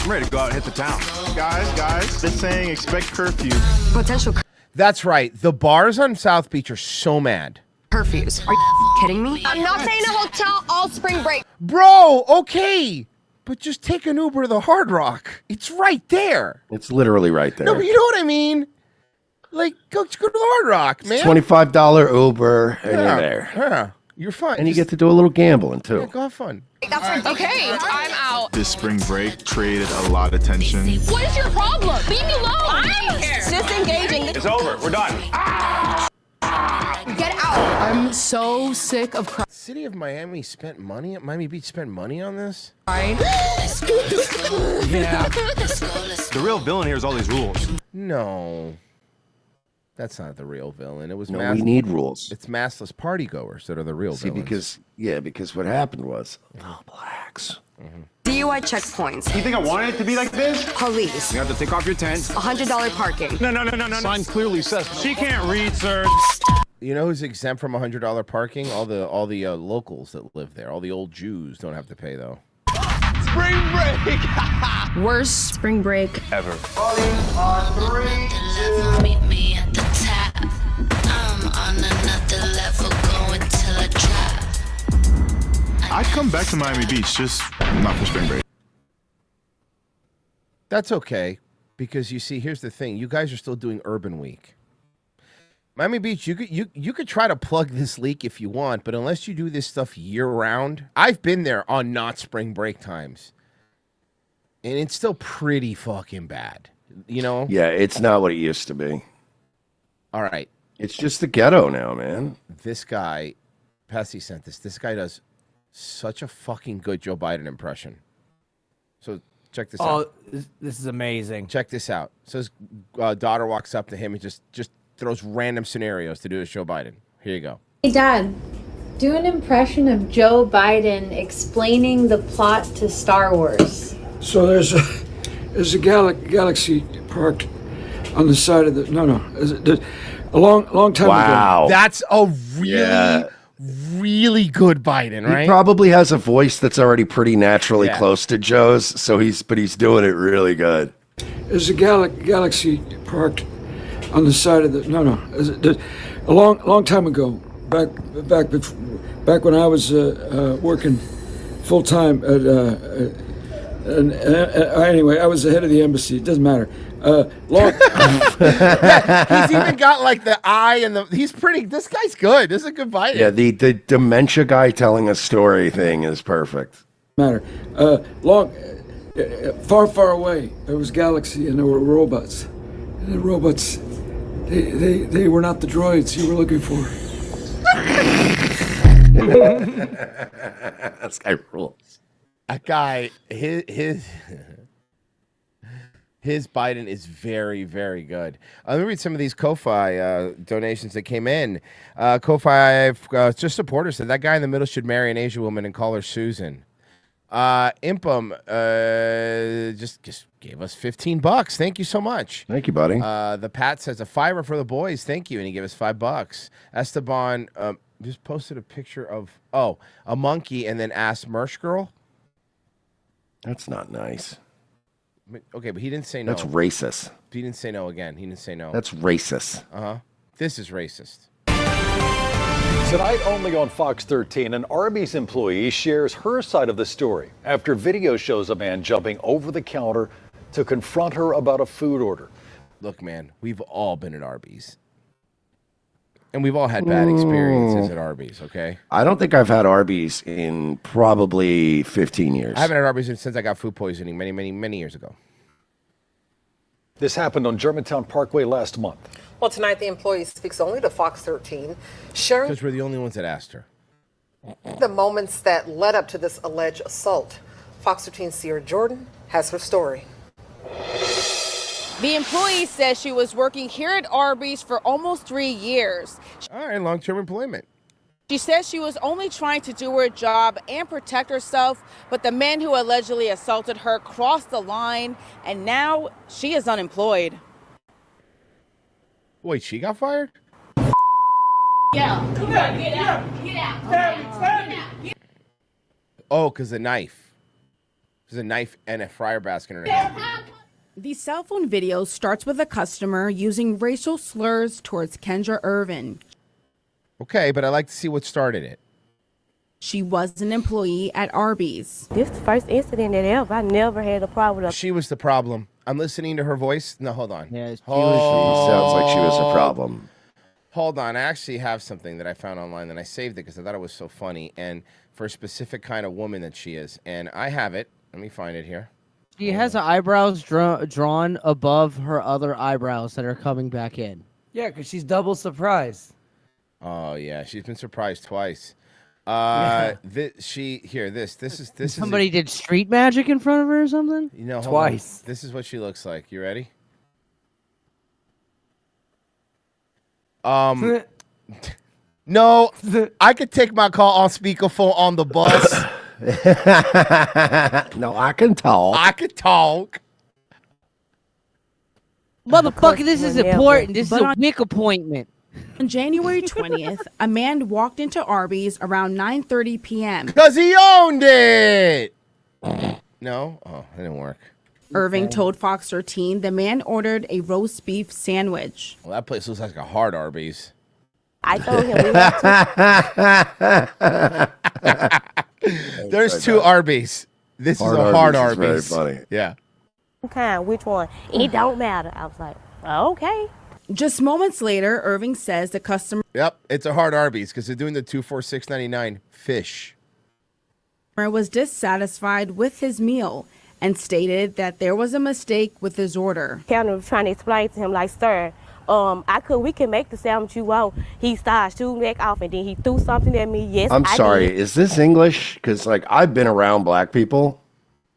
I'm ready to go out and hit the town. Guys, they're saying expect curfew. Potential That's right. The bars on South Beach are so mad. curfews. Are you kidding me? I'm not staying in a hotel all spring break. Bro, okay. But just take an Uber to the Hard Rock. It's right there. It's literally right there. No, but you know what I mean? Like, go to the Hard Rock, man. $25 Uber, and you're there. Yeah, you're fine. And you get to do a little gambling, too. Yeah, go have fun. Okay, I'm out. This spring break created a lot of tension. What is your problem? Leave me alone. I don't care. It's disengaging. It's over. We're done. Get out. I'm so sick of crying. City of Miami Beach spent money on this? Yeah. The real villain here is all these rules. No. That's not the real villain. It was No, we need rules. It's massless partygoers that are the real villains. Because what happened was the blacks. DUI checkpoints. You think I wanted it to be like this? Police. You have to take off your tent. $100 parking. No. Sign clearly says she can't read, sir. You know who's exempt from $100 parking? All the locals that live there. All the old Jews don't have to pay though. Spring break. Worst spring break Ever. Meet me at the top. I'm on another level, going till I drop. I'd come back to Miami Beach, just not for spring break. That's okay, because you see, here's the thing: you guys are still doing Urban Week. Miami Beach, you could try to plug this leak if you want, but unless you do this stuff year round, I've been there on not spring break times, and it's still pretty fucking bad. You know? Yeah, it's not what it used to be. All right. It's just the ghetto now, man. This guy, Pessy sent this. This guy does such a fucking good Joe Biden impression. So check this out. Oh, this is amazing. Check this out. So his daughter walks up to him and just throws random scenarios to do with Joe Biden. Here you go. Hey, Dad, do an impression of Joe Biden explaining the plot to Star Wars. So there's a galaxy parked on the side of a long time ago. Wow. That's a really good Biden, right? He probably has a voice that's already pretty naturally close to Joe's, so he's doing it really good. There's a galaxy parked on the side of a long time ago, back when I was working full time at anyway, I was the head of the embassy. It doesn't matter. He's even got like the eye and he's pretty. This guy's good. This is a good Biden. Yeah, the dementia guy telling a story thing is perfect. Far away, there was galaxy and there were robots. And the robots, they were not the droids you were looking for. This guy rules. That guy, his Biden is very, very good. Let me read some of these Ko-Fi donations that came in. Ko-Fi just supporters said that guy in the middle should marry an Asian woman and call her Susan. Impum just gave us $15. Thank you so much. Thank you, buddy. The Pat says a $5 for the boys. Thank you, and he gave us $5. Esteban just posted a picture of a monkey and then asked Mersh girl. That's not nice. Okay, but he didn't say no. That's racist. He didn't say no again. He didn't say no. That's racist. Uh-huh. This is racist. Tonight only on Fox 13, an Arby's employee shares her side of the story after video shows a man jumping over the counter to confront her about a food order. Look, man, we've all been at Arby's. And we've all had bad experiences at Arby's, okay? I don't think I've had Arby's in probably 15 years. I haven't had Arby's since I got food poisoning many years ago. This happened on Germantown Parkway last month. Well, tonight the employee speaks only to Fox 13, sharing Because we're the only ones that asked her. the moments that led up to this alleged assault. Fox 13's Sierra Jordan has her story. The employee says she was working here at Arby's for almost 3 years. All right, long-term employment. She says she was only trying to do her job and protect herself, but the man who allegedly assaulted her crossed the line, and now she is unemployed. Wait, she got fired? Yeah, get out. Oh, because the knife. There's a knife and a fryer basket in her hand. The cell phone video starts with a customer using racial slurs towards Kendra Irvin. Okay, but I'd like to see what started it. She was an employee at Arby's. This is the first incident that ever. I never had a problem with She was the problem. I'm listening to her voice. No, hold on. She sounds like she was a problem. Hold on. I actually have something that I found online, and I saved it because I thought it was so funny, and for a specific kind of woman that she is. And I have it. Let me find it here. She has her eyebrows drawn above her other eyebrows that are coming back in. Yeah, because she's double surprised. Oh yeah, she's been surprised twice. This is Somebody did street magic in front of her or something? You know, hold Twice. on. This is what she looks like. You ready? No, I could take my call on speakerphone on the bus. No, I can talk. I could talk. Motherfucker, this is important. This is a WIC appointment. On January 20th, a man walked into Arby's around 9:30 p.m. Because he owned it. No? Oh, it didn't work. Irving told Fox 13 the man ordered a roast beef sandwich. Well, that place looks like a hard Arby's. I told him we have to. There's two Arby's. This is a hard Arby's. Is very funny. Yeah. Kind, which one? It don't matter. I was like, okay. Just moments later, Irving says the customer Yep, it's a hard Arby's because they're doing the 2 for $6.99 fish. was dissatisfied with his meal and stated that there was a mistake with his order. Counter was trying to explain to him, like, sir, we can make the sandwich you want. He started shooting back off, and then he threw something at me. Yes, I'm sorry. did. Is this English? Because like I've been around black people,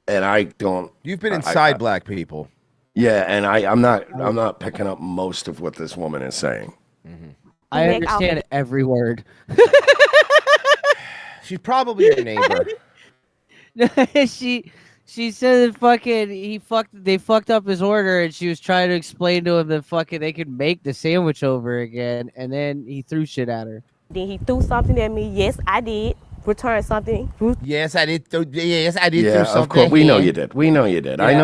and I don't. You've been inside black people. Yeah, and I'm not picking up most of what this woman is saying. Mm-hmm. I understand every word. She's probably your neighbor. She said that they fucked up his order, and she was trying to explain to him that they could make the sandwich over again, and then he threw shit at her. Then he threw something at me. Yes, I did. Return something. Yes, I did. Yes, I did. Yeah, of course. We know you did. We know you did. Yeah, I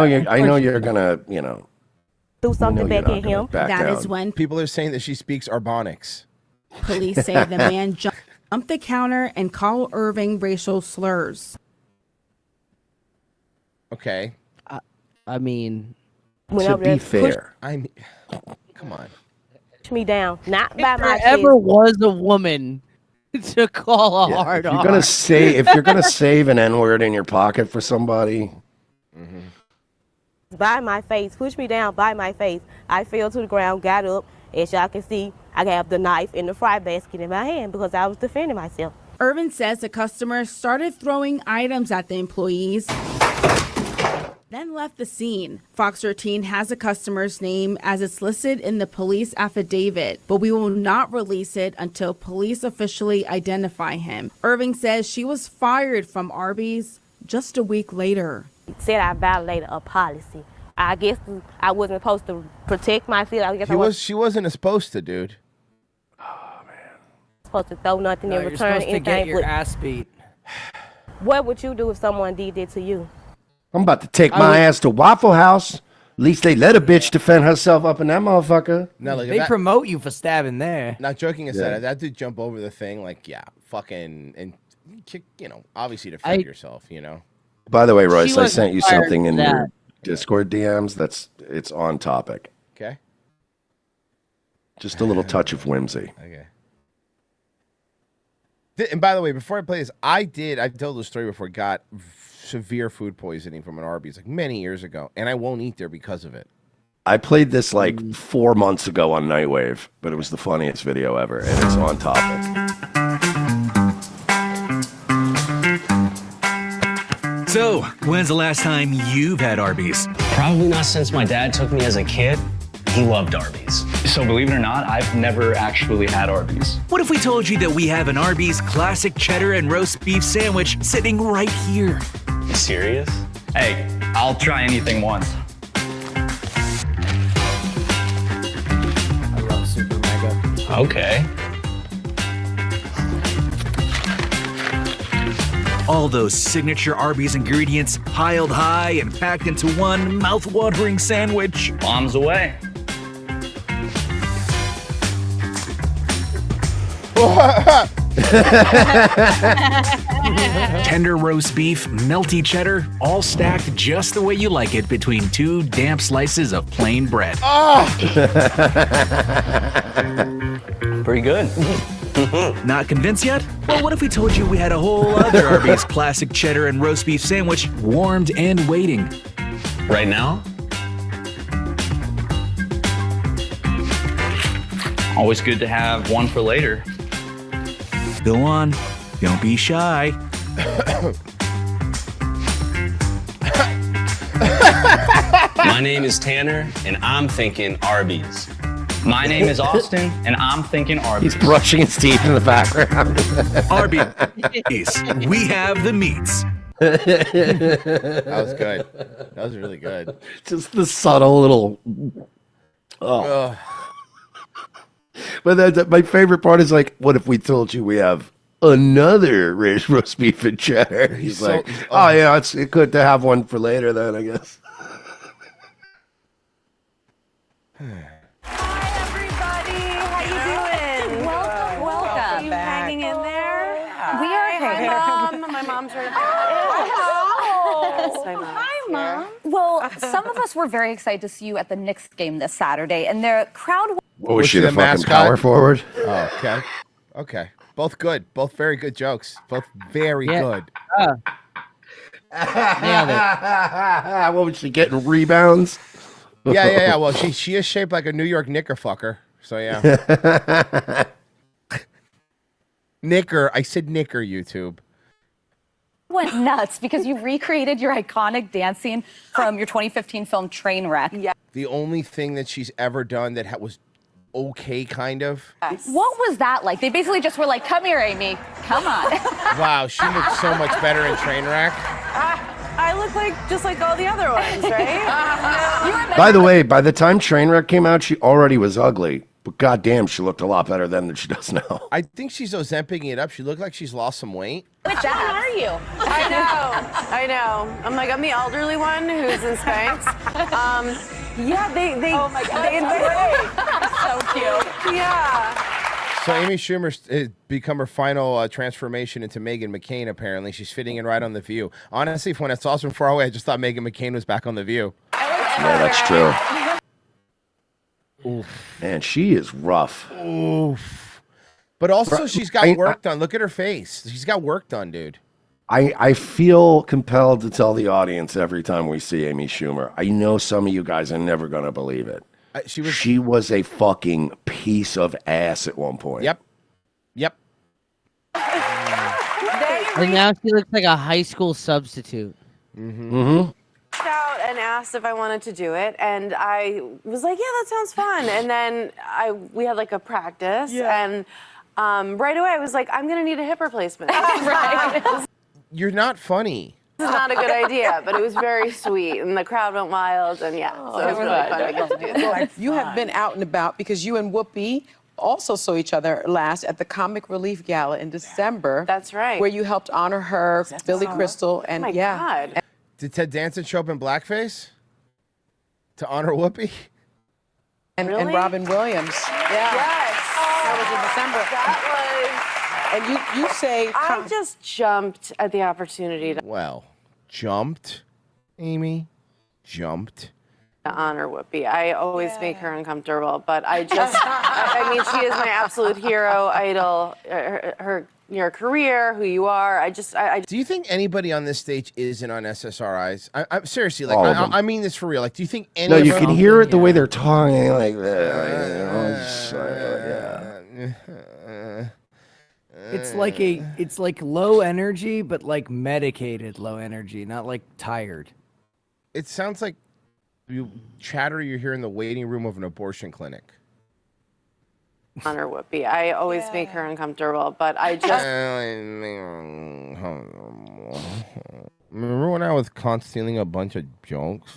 know you're gonna. Do something back at him. That is when people are saying that she speaks Arbonics. Police say the man jumped the counter and called Irving racial slurs. Okay. I mean, to be fair, come on. Push me down, not by my chest. If there ever was a woman to call a hard R. if you're gonna save an N-word in your pocket for somebody. Mm-hmm. By my face, push me down by my face. I fell to the ground, got up. As y'all can see, I have the knife and the fry basket in my hand because I was defending myself. Irvin says the customer started throwing items at the employees, then left the scene. Fox 13 has a customer's name as it's listed in the police affidavit, but we will not release it until police officially identify him. Irving says she was fired from Arby's just a week later. Said I violated a policy. I guess I wasn't supposed to protect myself. I guess She wasn't supposed to, dude. Supposed to throw nothing in You're return. supposed to get your ass beat. What would you do if someone did that to you? I'm about to take my ass to Waffle House. At least they let a bitch defend herself up in that motherfucker. No, like, They promote you for stabbing there. Not joking aside, Yeah. if that dude jump over the thing, like, yeah, fucking, and kick, obviously defend yourself, By the way, Royce, She I wasn't sent you fired something for in that. your Discord DMs. It's on topic. Okay. Just a little touch of whimsy. Okay. And by the way, before I play this, I've told the story before, got severe food poisoning from an Arby's like many years ago, and I won't eat there because of it. I played this like 4 months ago on Nightwave, but it was the funniest video ever, and it's on topic. So, when's the last time you've had Arby's? Probably not since my dad took me as a kid. He loved Arby's. So believe it or not, I've never actually had Arby's. What if we told you that we have an Arby's classic cheddar and roast beef sandwich sitting right here? You serious? Hey, I'll try anything once. I love Super Mega. Okay. All those signature Arby's ingredients piled high and packed into one mouth-watering sandwich. Bombs away. Tender roast beef, melty cheddar, all stacked just the way you like it between two damp slices of plain bread. Pretty good. Not convinced yet? Well, what if we told you we had a whole other Arby's classic cheddar and roast beef sandwich warmed and waiting? Right now? Always good to have one for later. Go on, don't be shy. My name is Tanner, and I'm thinking Arby's. My name is Austin, and I'm thinking Arby's. He's brushing his teeth in the background. Arby's, we have the meats. That was good. That was really good. Just the subtle little. Oh. But my favorite part is like, what if we told you we have another roast beef and cheddar? He's like, oh yeah, it's good to have one for later then, I guess. Welcome. Are you hanging in there? We are okay. Hi, Mom. My mom's right there. Hi, Mom. Well, some of us were very excited to see you at the Knicks game this Saturday, and the crowd. What was she, the fucking mascot? power forward? Oh, okay. Okay. Both good. Both very good jokes. Both very good. What was she getting, rebounds? Yeah. Well, she is shaped like a New York knickerfucker. So yeah. Knicker. I said knicker, YouTube. Went nuts because you recreated your iconic dance scene from your 2015 film Trainwreck. Yeah. The only thing that she's ever done that was okay, kind of. What was that like? They basically just were like, "Come here, Amy. Come on." Wow, she looked so much better in Trainwreck. I look just like all the other ones, right? By the way, by the time Trainwreck came out, she already was ugly. But goddamn, she looked a lot better then than she does now. I think she's Ozemping it up. She looked like she's lost some weight. Which one are you? I know. I'm the elderly one who's in Spanx. Yeah, they. Oh my God, they so cute. Yeah. So Amy Schumer become her final transformation into Meghan McCain, apparently. She's fitting in right on The View. Honestly, when I saw from far away, I just thought Meghan McCain was back on The View. Yeah, that's true. Oof. Man, she is rough. Oof. But also, she's got work done. Look at her face. She's got work done, dude. I feel compelled to tell the audience every time we see Amy Schumer. I know some of you guys are never going to believe it. She was a fucking piece of ass at one point. Yep. And now she looks like a high school substitute. Out and asked if I wanted to do it, and I was like, "Yeah, that sounds fun." And then we had like a practice, and right away I was like, "I'm gonna need a hip replacement." Right. You're not funny. This is not a good idea, but it was very sweet, and the crowd went wild, and so it was really fun to get to do that. You have been out and about because you and Whoopi also saw each other last at the Comic Relief Gala in December. That's right. Where you helped honor her, Billy Crystal, and God. Did Ted Danson show up in blackface to honor Whoopi? And Robin Williams. Yeah. Yes. That was in December. That was. And you say I just jumped at the opportunity to Well, jumped, Amy, jumped. honor Whoopi. I always make her uncomfortable, but I just, I mean, she is my absolute hero, idol, your career, who you are. I Do you think anybody on this stage isn't on SSRIs? I'm seriously, like, All of them. I mean this for real. Like, do you think any No, of you them? can hear it the way they're talking like that. It's like low energy, but like medicated low energy, not like tired. It sounds like chatter you hear in the waiting room of an abortion clinic. honor Whoopi. I always make her uncomfortable, but I just. Remember when I was caught stealing a bunch of jokes?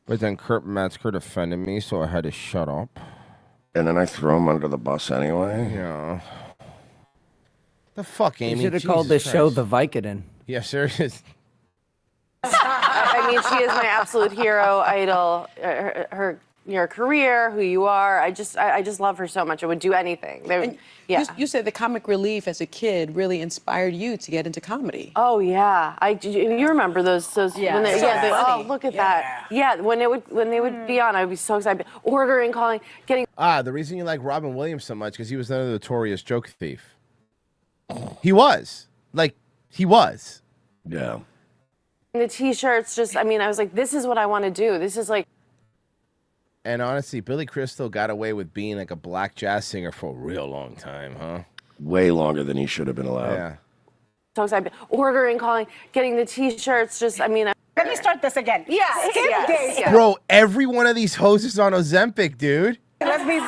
But then Kurt Metzger defended me, so I had to shut up. And then I throw him under the bus anyway. Yeah. The fuck, Amy? You should have called this show The Vicodin. Yeah, serious. I mean, she is my absolute hero, idol, your career, who you are. I just love her so much. I would do anything. You said the comic relief as a kid really inspired you to get into comedy. Oh yeah, you remember those when they, oh look at that. Yeah, when they would be on, I'd be so excited. Ordering, calling, getting. The reason you like Robin Williams so much because he was another notorious joke thief. He was. Yeah. The T-shirts, I was like, this is what I want to do. This is like. And honestly, Billy Crystal got away with being like a black jazz singer for a real long time, huh? Way longer than he should have been allowed. Yeah. So excited. Ordering, calling, getting the T-shirts, Let me start this again. Yes. Bro, every one of these hoes is on Ozempic, dude. Let's be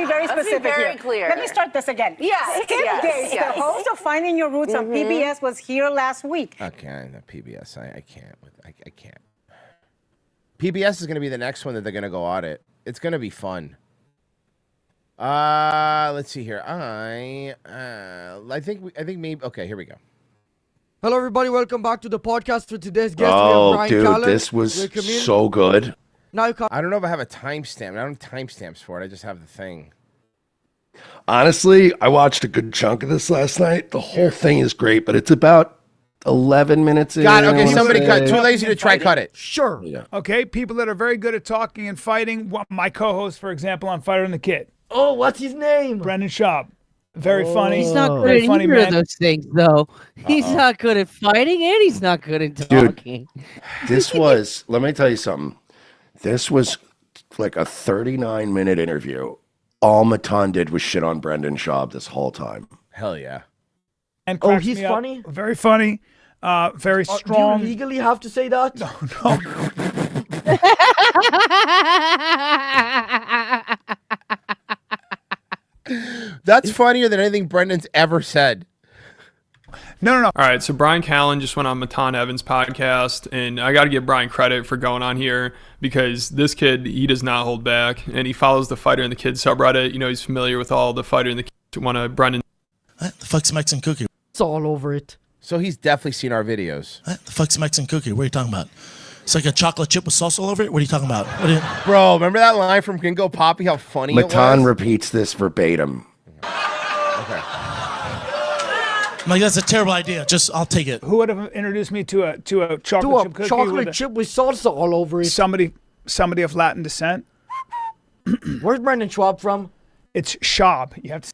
very specific very here. clear. Let me start this again. Skip Gates, the host of Finding Your Roots on PBS, was here last week. Okay, the PBS, I can't. I can't. PBS is going to be the next one that they're going to go audit. It's going to be fun. Let's see here. I think maybe. Okay, here we go. Hello, everybody. Welcome back to the podcast. For today's guest, we Oh, have Brian dude, Callen, this was the comedian. so good. Now I don't know if I have a timestamp. I don't have timestamps for it. I just have the thing. Honestly, I watched a good chunk of this last night. The whole thing is great, but it's about 11 minutes in. God, okay, somebody cut. Too lazy to try cut it. Sure. Yeah. Okay, people that are very good at talking and fighting. My co-host, for example, on Fighter and the Kid. Oh, what's his name? Brendan Schaub. Very funny. He's not good Very at funny either man. of those things, though. He's not good at fighting, and he's not good at talking. This was, let me tell you something. This was like a 39-minute interview. All Matan did was shit on Brendan Schaub this whole time. Hell yeah. And Oh, cracks he's me up. funny? Very funny. Very strong. Do you legally have to say that? No. That's funnier than anything Brendan's ever said. No. All right, so Brian Callen just went on Matan Evans' podcast, and I got to give Brian credit for going on here because this kid, he does not hold back, and he follows the Fighter and the Kid subreddit. You know, he's familiar with all the Fighter and the Kid. One of Brendan. What the fuck's Mexican cookie? It's all over it. So he's definitely seen our videos. What the fuck's Mexican cookie? What are you talking about? It's like a chocolate chip with sauce all over it? What are you talking about? Bro, remember that line from Gringo Poppy? How funny it Matan was? repeats this verbatim. I'm like, that's a terrible idea. I'll take it. Who would have introduced me to a chocolate chip cookie? Chocolate chip with salsa all over it. Somebody of Latin descent. Where's Brendan Schwab from? It's Schaub. You have to.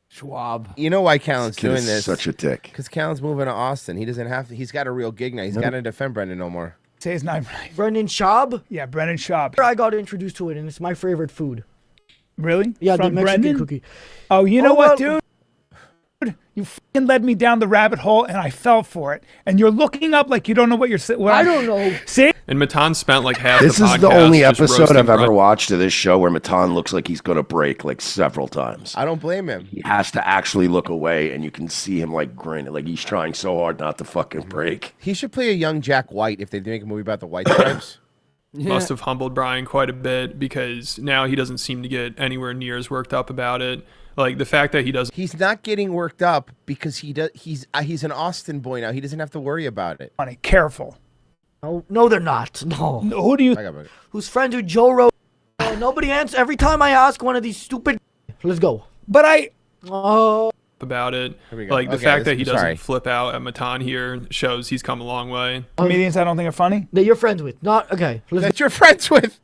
Schwab. You know why Callen's This kid doing is this? such a dick. Because Callen's moving to Austin. He doesn't have to. He's got a real gig now. He's got to defend Brendan no more. Say his name right. Brendan Schaub? Yeah, Brendan Schaub. I got introduced to it, and it's my favorite food. Really? Yeah, From the Mexican Brendan? cookie. Oh, you know what, well- dude? You fucking led me down the rabbit hole, and I fell for it. And you're looking up like you don't know what you're saying. I don't know. See? And Matan spent like half This the is podcast the only just episode roasting I've ever Brendan. watched of this show where Matan looks like he's going to break like several times. I don't blame him. He has to actually look away, and you can see him like grin, like he's trying so hard not to fucking break. He should play a young Jack White if they make a movie about the White Stripes. Must have humbled Brian quite a bit because now he doesn't seem to get anywhere near as worked up about it. Like the fact that he doesn't. He's not getting worked up because he's an Austin boy now. He doesn't have to worry about it. Funny, careful. No, they're not. No. Who do you? Who's friends with Joe Rogan? Nobody answers. Every time I ask one of these stupid. Let's go. But I. About it. we go. Like the Okay, fact that he doesn't sorry. flip out at Matan here shows he's come a long way. Comedians I don't think are funny. That you're friends with. Not okay. That you're friends with.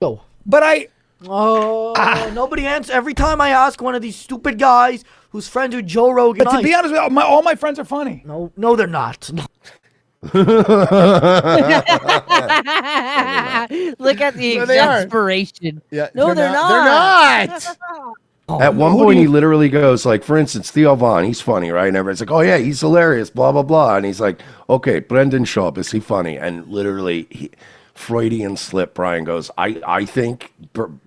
Go. But I. Nobody answers. Every time I ask one of these stupid guys who's friends with Joe Rogan. But to be honest with you, all my friends are funny. No, they're not. No. Look at the No, they aren't. exasperation. Yeah, No, they're not. They're not. At one point, he literally goes, like, for instance, Theo Vaughn, he's funny, right? And everybody's like, oh, yeah, he's hilarious, blah, blah, blah. And he's like, okay, Brendan Schaub, is he funny? And literally, Freudian slip, Brian goes, I think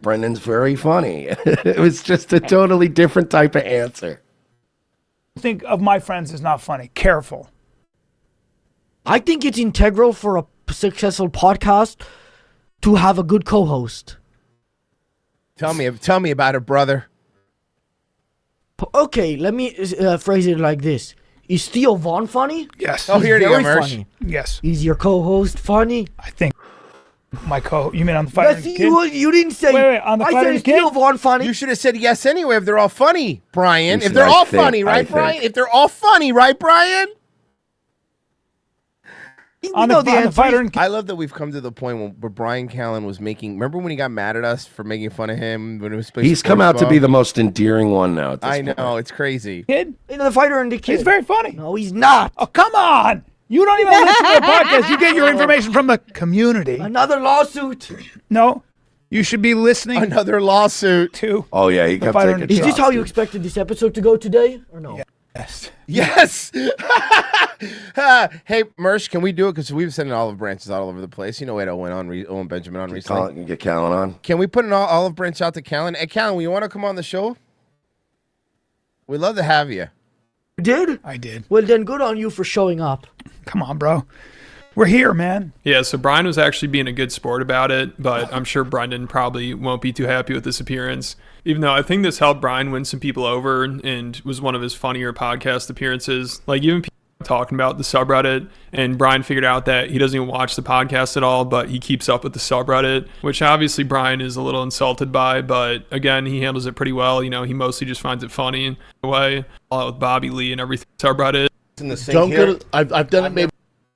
Brendan's very funny. It was just a totally different type of answer. Think of my friends as not funny. Careful. I think it's integral for a successful podcast to have a good co-host. Tell me about it, brother. Okay, let me phrase it like this. Is Theo Vaughn funny? Yes. Oh, here you go, Mersh. funny. Yes. Is your co-host funny? I think my you mean on the Fighter Yes, and Kid? you didn't say. Wait, on the I Fighter said and is Kid? Theo Vaughn funny? You should have said yes anyway if they're all funny, Brian. You If they're said, all I think, funny, right, I think. Brian? If they're all funny, right, Brian? On the Fighter and Kid. I love that we've come to the point where Brian Callen was making. Remember when he got mad at us for making fun of him when it was? He's come out to be the most endearing one now. At this I know, point. it's crazy. Kid? The Fighter and the Kid. He's very funny. No, he's not. Oh, come on. You don't even listen to the podcast. You get your information from the community. Another lawsuit. No. You should be listening. Another lawsuit. To. Oh, yeah, he kept Fighter taking and Is Kid. this how you expected this episode to go today, or no? Yes. Yes. Hey, Mersh, can we do it? Because we've sent olive branches all over the place. You know, Edo went on, Owen Benjamin on recently. Get Callen on. Can we put an olive branch out to Callen? Hey, Callen, you want to come on the show? We'd love to have you. You did? I did. Well, then good on you for showing up. Come on, bro. We're here, man. Yeah, so Brian was actually being a good sport about it, but I'm sure Brendan probably won't be too happy with this appearance. Even though I think this helped Brian win some people over and was one of his funnier podcast appearances. Like even people talking about the subreddit, and Brian figured out that he doesn't even watch the podcast at all, but he keeps up with the subreddit, which obviously Brian is a little insulted by, but again, he handles it pretty well. You know, he mostly just finds it funny in a way. All out with Bobby Lee and everything. Subreddit. In the sink Don't here. go to, I've done it maybe.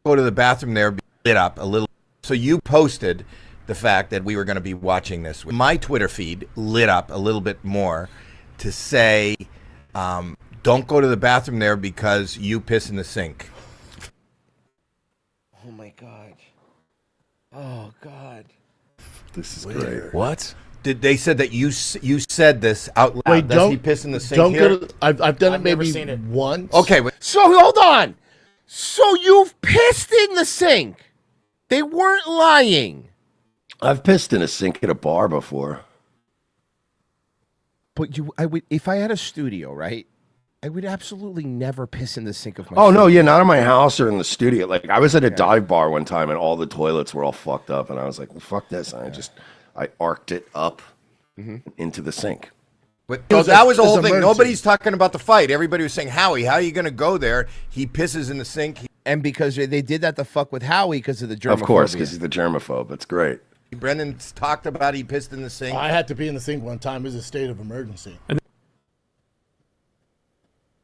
Go to the bathroom there, be lit up a little. So you posted the fact that we were going to be watching this. My Twitter feed lit up a little bit more to say, don't go to the bathroom there because you piss in the sink. Oh, my God. Oh, God. This is Weird. great. What? They said that you said this out loud. Wait, Does he piss in the sink don't here? go to, I've done it never maybe seen it. once. Okay, wait. So hold on. So you've pissed in the sink. They weren't lying. I've pissed in a sink at a bar before. But I would, if I had a studio, right? I would absolutely never piss in the sink of my. Oh, no, studio. yeah, not in my house or in the studio. Like, I was at a dive bar one time and all the toilets were all fucked up. And I was like, well, fuck this. And I arced it up into the sink. But that was the whole thing. Nobody's talking about the fight. Everybody was saying, Howie, how are you going to go there? He pisses in the sink. And because they did that to fuck with Howie because of the germophobia. Of course, because he's the germaphobe. It's great. Brendan's talked about he pissed in the sink. I had to pee in the sink one time. It was a state of emergency.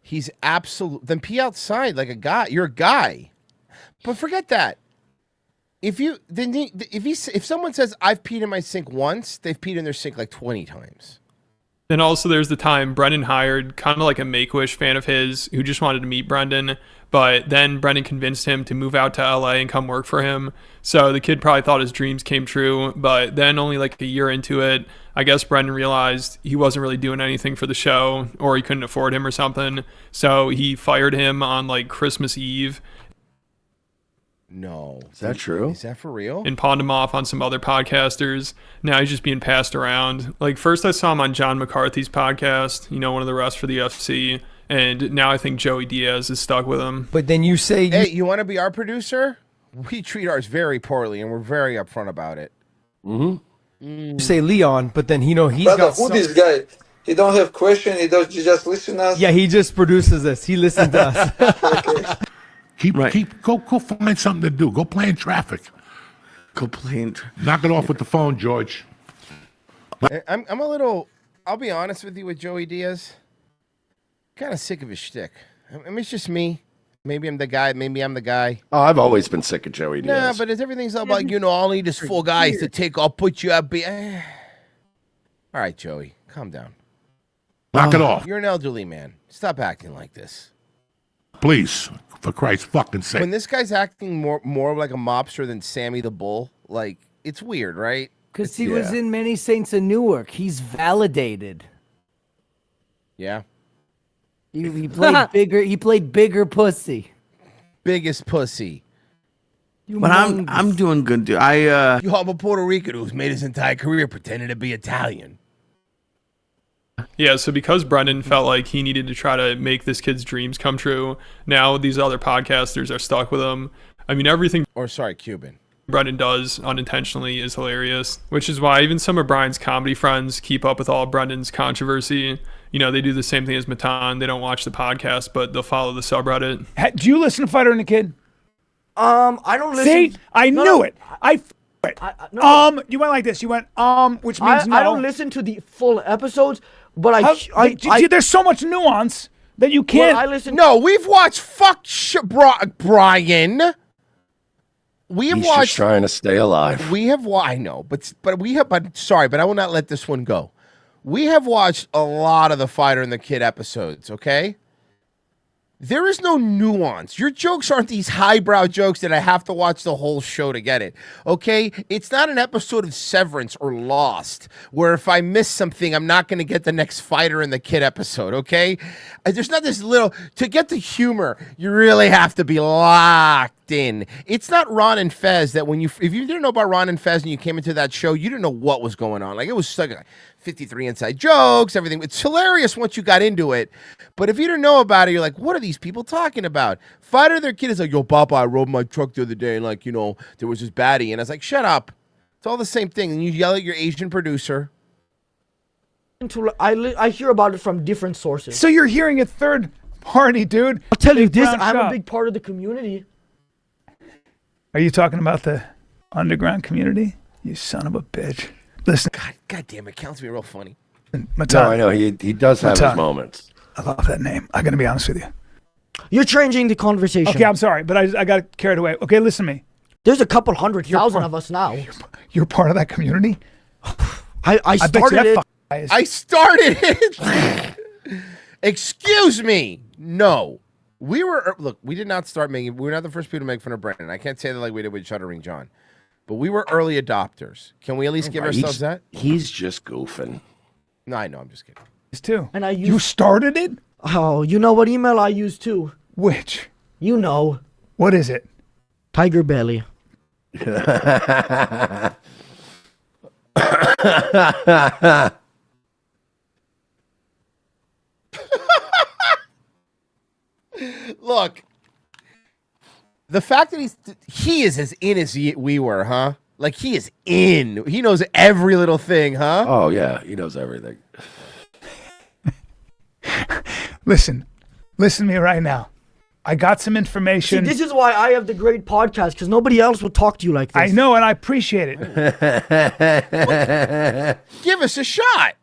He's absolute. Then pee outside like a guy. You're a guy. But forget that. If someone says I've peed in my sink once, they've peed in their sink like 20 times. Then also there's the time Brendan hired kind of like a Make-A-Wish fan of his who just wanted to meet Brendan, but then Brendan convinced him to move out to LA and come work for him. So the kid probably thought his dreams came true, but then only like a year into it, I guess Brendan realized he wasn't really doing anything for the show, or he couldn't afford him or something. So he fired him on like Christmas Eve. No. Is that true? Is that for real? And pawned him off on some other podcasters. Now he's just being passed around. Like first I saw him on John McCarthy's podcast, you know, one of the refs for the UFC. And now I think Joey Diaz is stuck with him. But then you say, hey, you want to be our producer? We treat ours very poorly, and we're very upfront about it. you say Leon, but then he's Brother, got who some- this guy? He don't have question. He just listen us. Yeah, he just produces us. He listens to us. Go find something to do. Go play in traffic. Knock it off with the phone, George. I'm a little. I'll be honest with you with Joey Diaz. Kind of sick of his shtick. I mean, it's just me. Maybe I'm the guy. Maybe I'm the guy. Oh, I've always been sick of Joey Diaz. Nah, but everything's all about, all I need is 4 guys to take. I'll put you up. All right, Joey, calm down. Knock it off. You're an elderly man. Stop acting like this. Please, for Christ's fucking sake. When this guy's acting more like a mobster than Sammy the Bull, like, it's weird, right? Because he was in Many Saints of Newark. He's validated. Yeah. He played bigger. He played bigger pussy. Biggest pussy. But I'm doing good, dude. You have a Puerto Rican who's made his entire career pretending to be Italian. Yeah, so because Brendan felt like he needed to try to make this kid's dreams come true, now these other podcasters are stuck with him. I mean, everything... Cuban. Brendan does unintentionally is hilarious, which is why even some of Brian's comedy friends keep up with all Brendan's controversy. They do the same thing as Matan. They don't watch the podcast, but they'll follow the subreddit. Do you listen to Fighter and the Kid? I don't listen. See, I knew it. You went like this. You went which means no. I don't listen to the full episodes, but there's so much nuance that you can't. No, we've watched Brian. We have He's watched. just trying to stay alive. We have. I know, but we have. But sorry, but I will not let this one go. We have watched a lot of the Fighter and the Kid episodes. Okay. There is no nuance. Your jokes aren't these highbrow jokes that I have to watch the whole show to get it. Okay? It's not an episode of Severance or Lost where if I miss something, I'm not going to get the next Fighter and the Kid episode. Okay? There's not this little... To get the humor, you really have to be locked in. It's not Ron and Fez that when you... If you didn't know about Ron and Fez and you came into that show, you didn't know what was going on. Like, it was like 53 inside jokes, everything. It's hilarious once you got into it. But if you didn't know about it, you're like, what are these people talking about? Fighter, their kid is like, yo, Papa, I rode my truck the other day and there was this baddie. And I was like, shut up. It's all the same thing. And you yell at your Asian producer. I hear about it from different sources. So you're hearing a third party, dude. I'll tell you this, I'm a big part of the community. Are you talking about the underground community? You son of a bitch. Listen. God damn it. Counts me real funny. Matan. No, I know. He does have his moments. I love that name. I'm going to be honest with you. You're changing the conversation. Okay, I'm sorry, but I got carried away. Okay, listen to me. There's a couple 100,000 of us now. You're part of that community? I started it. I started it. Excuse me. No. We did not start making... We were not the first people to make fun of Brendan. I can't say that like we did with Shuddering John. But we were early adopters. Can we at least give ourselves that? He's just goofing. No, I know. I'm just kidding. Too. And you started it? Oh, you know what email I use too? Which? You know. What is it? Tiger Belly. Look, the fact that he is as in as we were, huh? Like he is in. He knows every little thing, huh? Oh yeah, he knows everything. Listen to me right now. I got some information. See, this is why I have the great podcast, because nobody else would talk to you like this. I know, and I appreciate it. Give us a shot.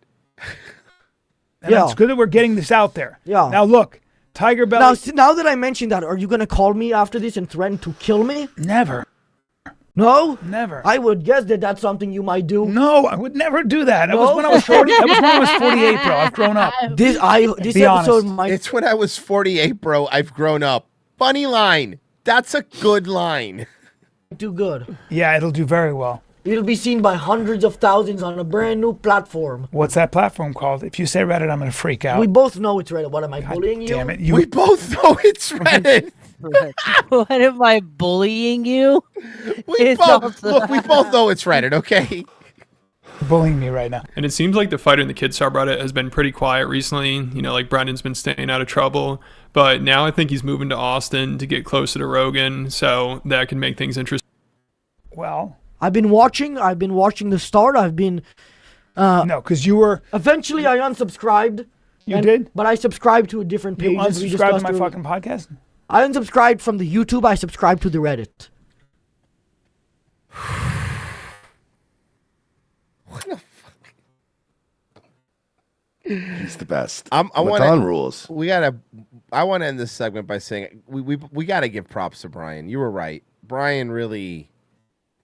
And it's good that we're getting this out there. Yeah. Now look, Tiger Belly. Now that I mentioned that, are you going to call me after this and threaten to kill me? Never. No? Never. I would guess that that's something you might do. No, I would never do that. That was when I was 40. That was when I was 48, bro. I've grown up. This episode might... It's when I was 48, bro. I've grown up. Funny line. That's a good line. Do good. Yeah, it'll do very well. It'll be seen by hundreds of thousands on a brand new platform. What's that platform called? If you say Reddit, I'm going to freak out. We both know it's Reddit. What, am I bullying you? Damn it. We both know it's Reddit. What am I bullying you? We both know it's Reddit, okay? You're bullying me right now. And it seems like the Fighter and the Kid subreddit has been pretty quiet recently. Like Brendan's been staying out of trouble. But now I think he's moving to Austin to get closer to Rogan. So that can make things interesting. Well, I've been watching the start. I've been No, because you were. Eventually, I unsubscribed. You did? But I subscribed to a different page. You unsubscribed to my fucking podcast? I unsubscribed from the YouTube. I subscribed to the Reddit. He's the best. I want Matan rules. I want to end this segment by saying we got to give props to Brian. You were right. Brian really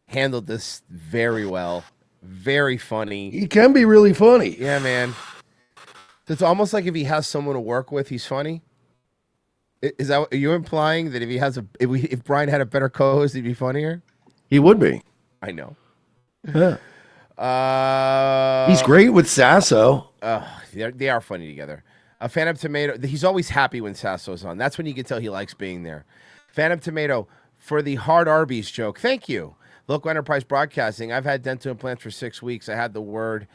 handled this very well. Very funny. He can be really funny. Yeah, man. It's almost like if he has someone to work with, he's funny. Is that are you implying that if Brian had a better co-host, he'd be funnier? He would be. I know. Yeah. He's great with Sasso. They are funny together. Phantom Tomato. He's always happy when Sasso's on. That's when you can tell he likes being there. Phantom Tomato for the hard Arby's joke. Thank you. Local Enterprise Broadcasting. I've had dental implants for 6 weeks. I had the word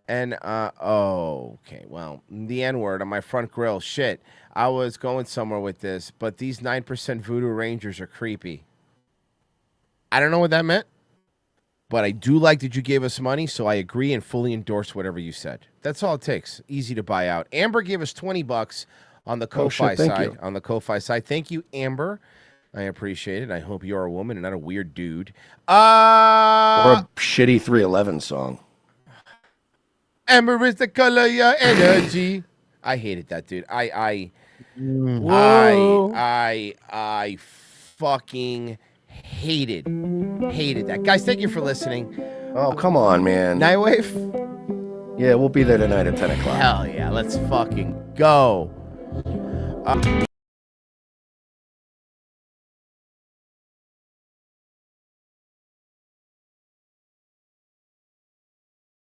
okay. Well, the N word on my front grill. Shit. I was going somewhere with this, but these 9% Voodoo Rangers are creepy. I don't know what that meant, but I do like that you gave us money, so I agree and fully endorse whatever you said. That's all it takes. Easy to buy out. Amber gave us $20 on the Ko-Fi side. On the Ko-Fi side. Thank you, Amber. I appreciate it. I hope you're a woman and not a weird dude. Or a shitty 311 song. Amber is the color of your energy. I hated that, dude. I fucking hated that. Guys, thank you for listening. Oh, come on, man. Nightwave? Yeah, we'll be there tonight at 10 o'clock. Hell yeah. Let's fucking go.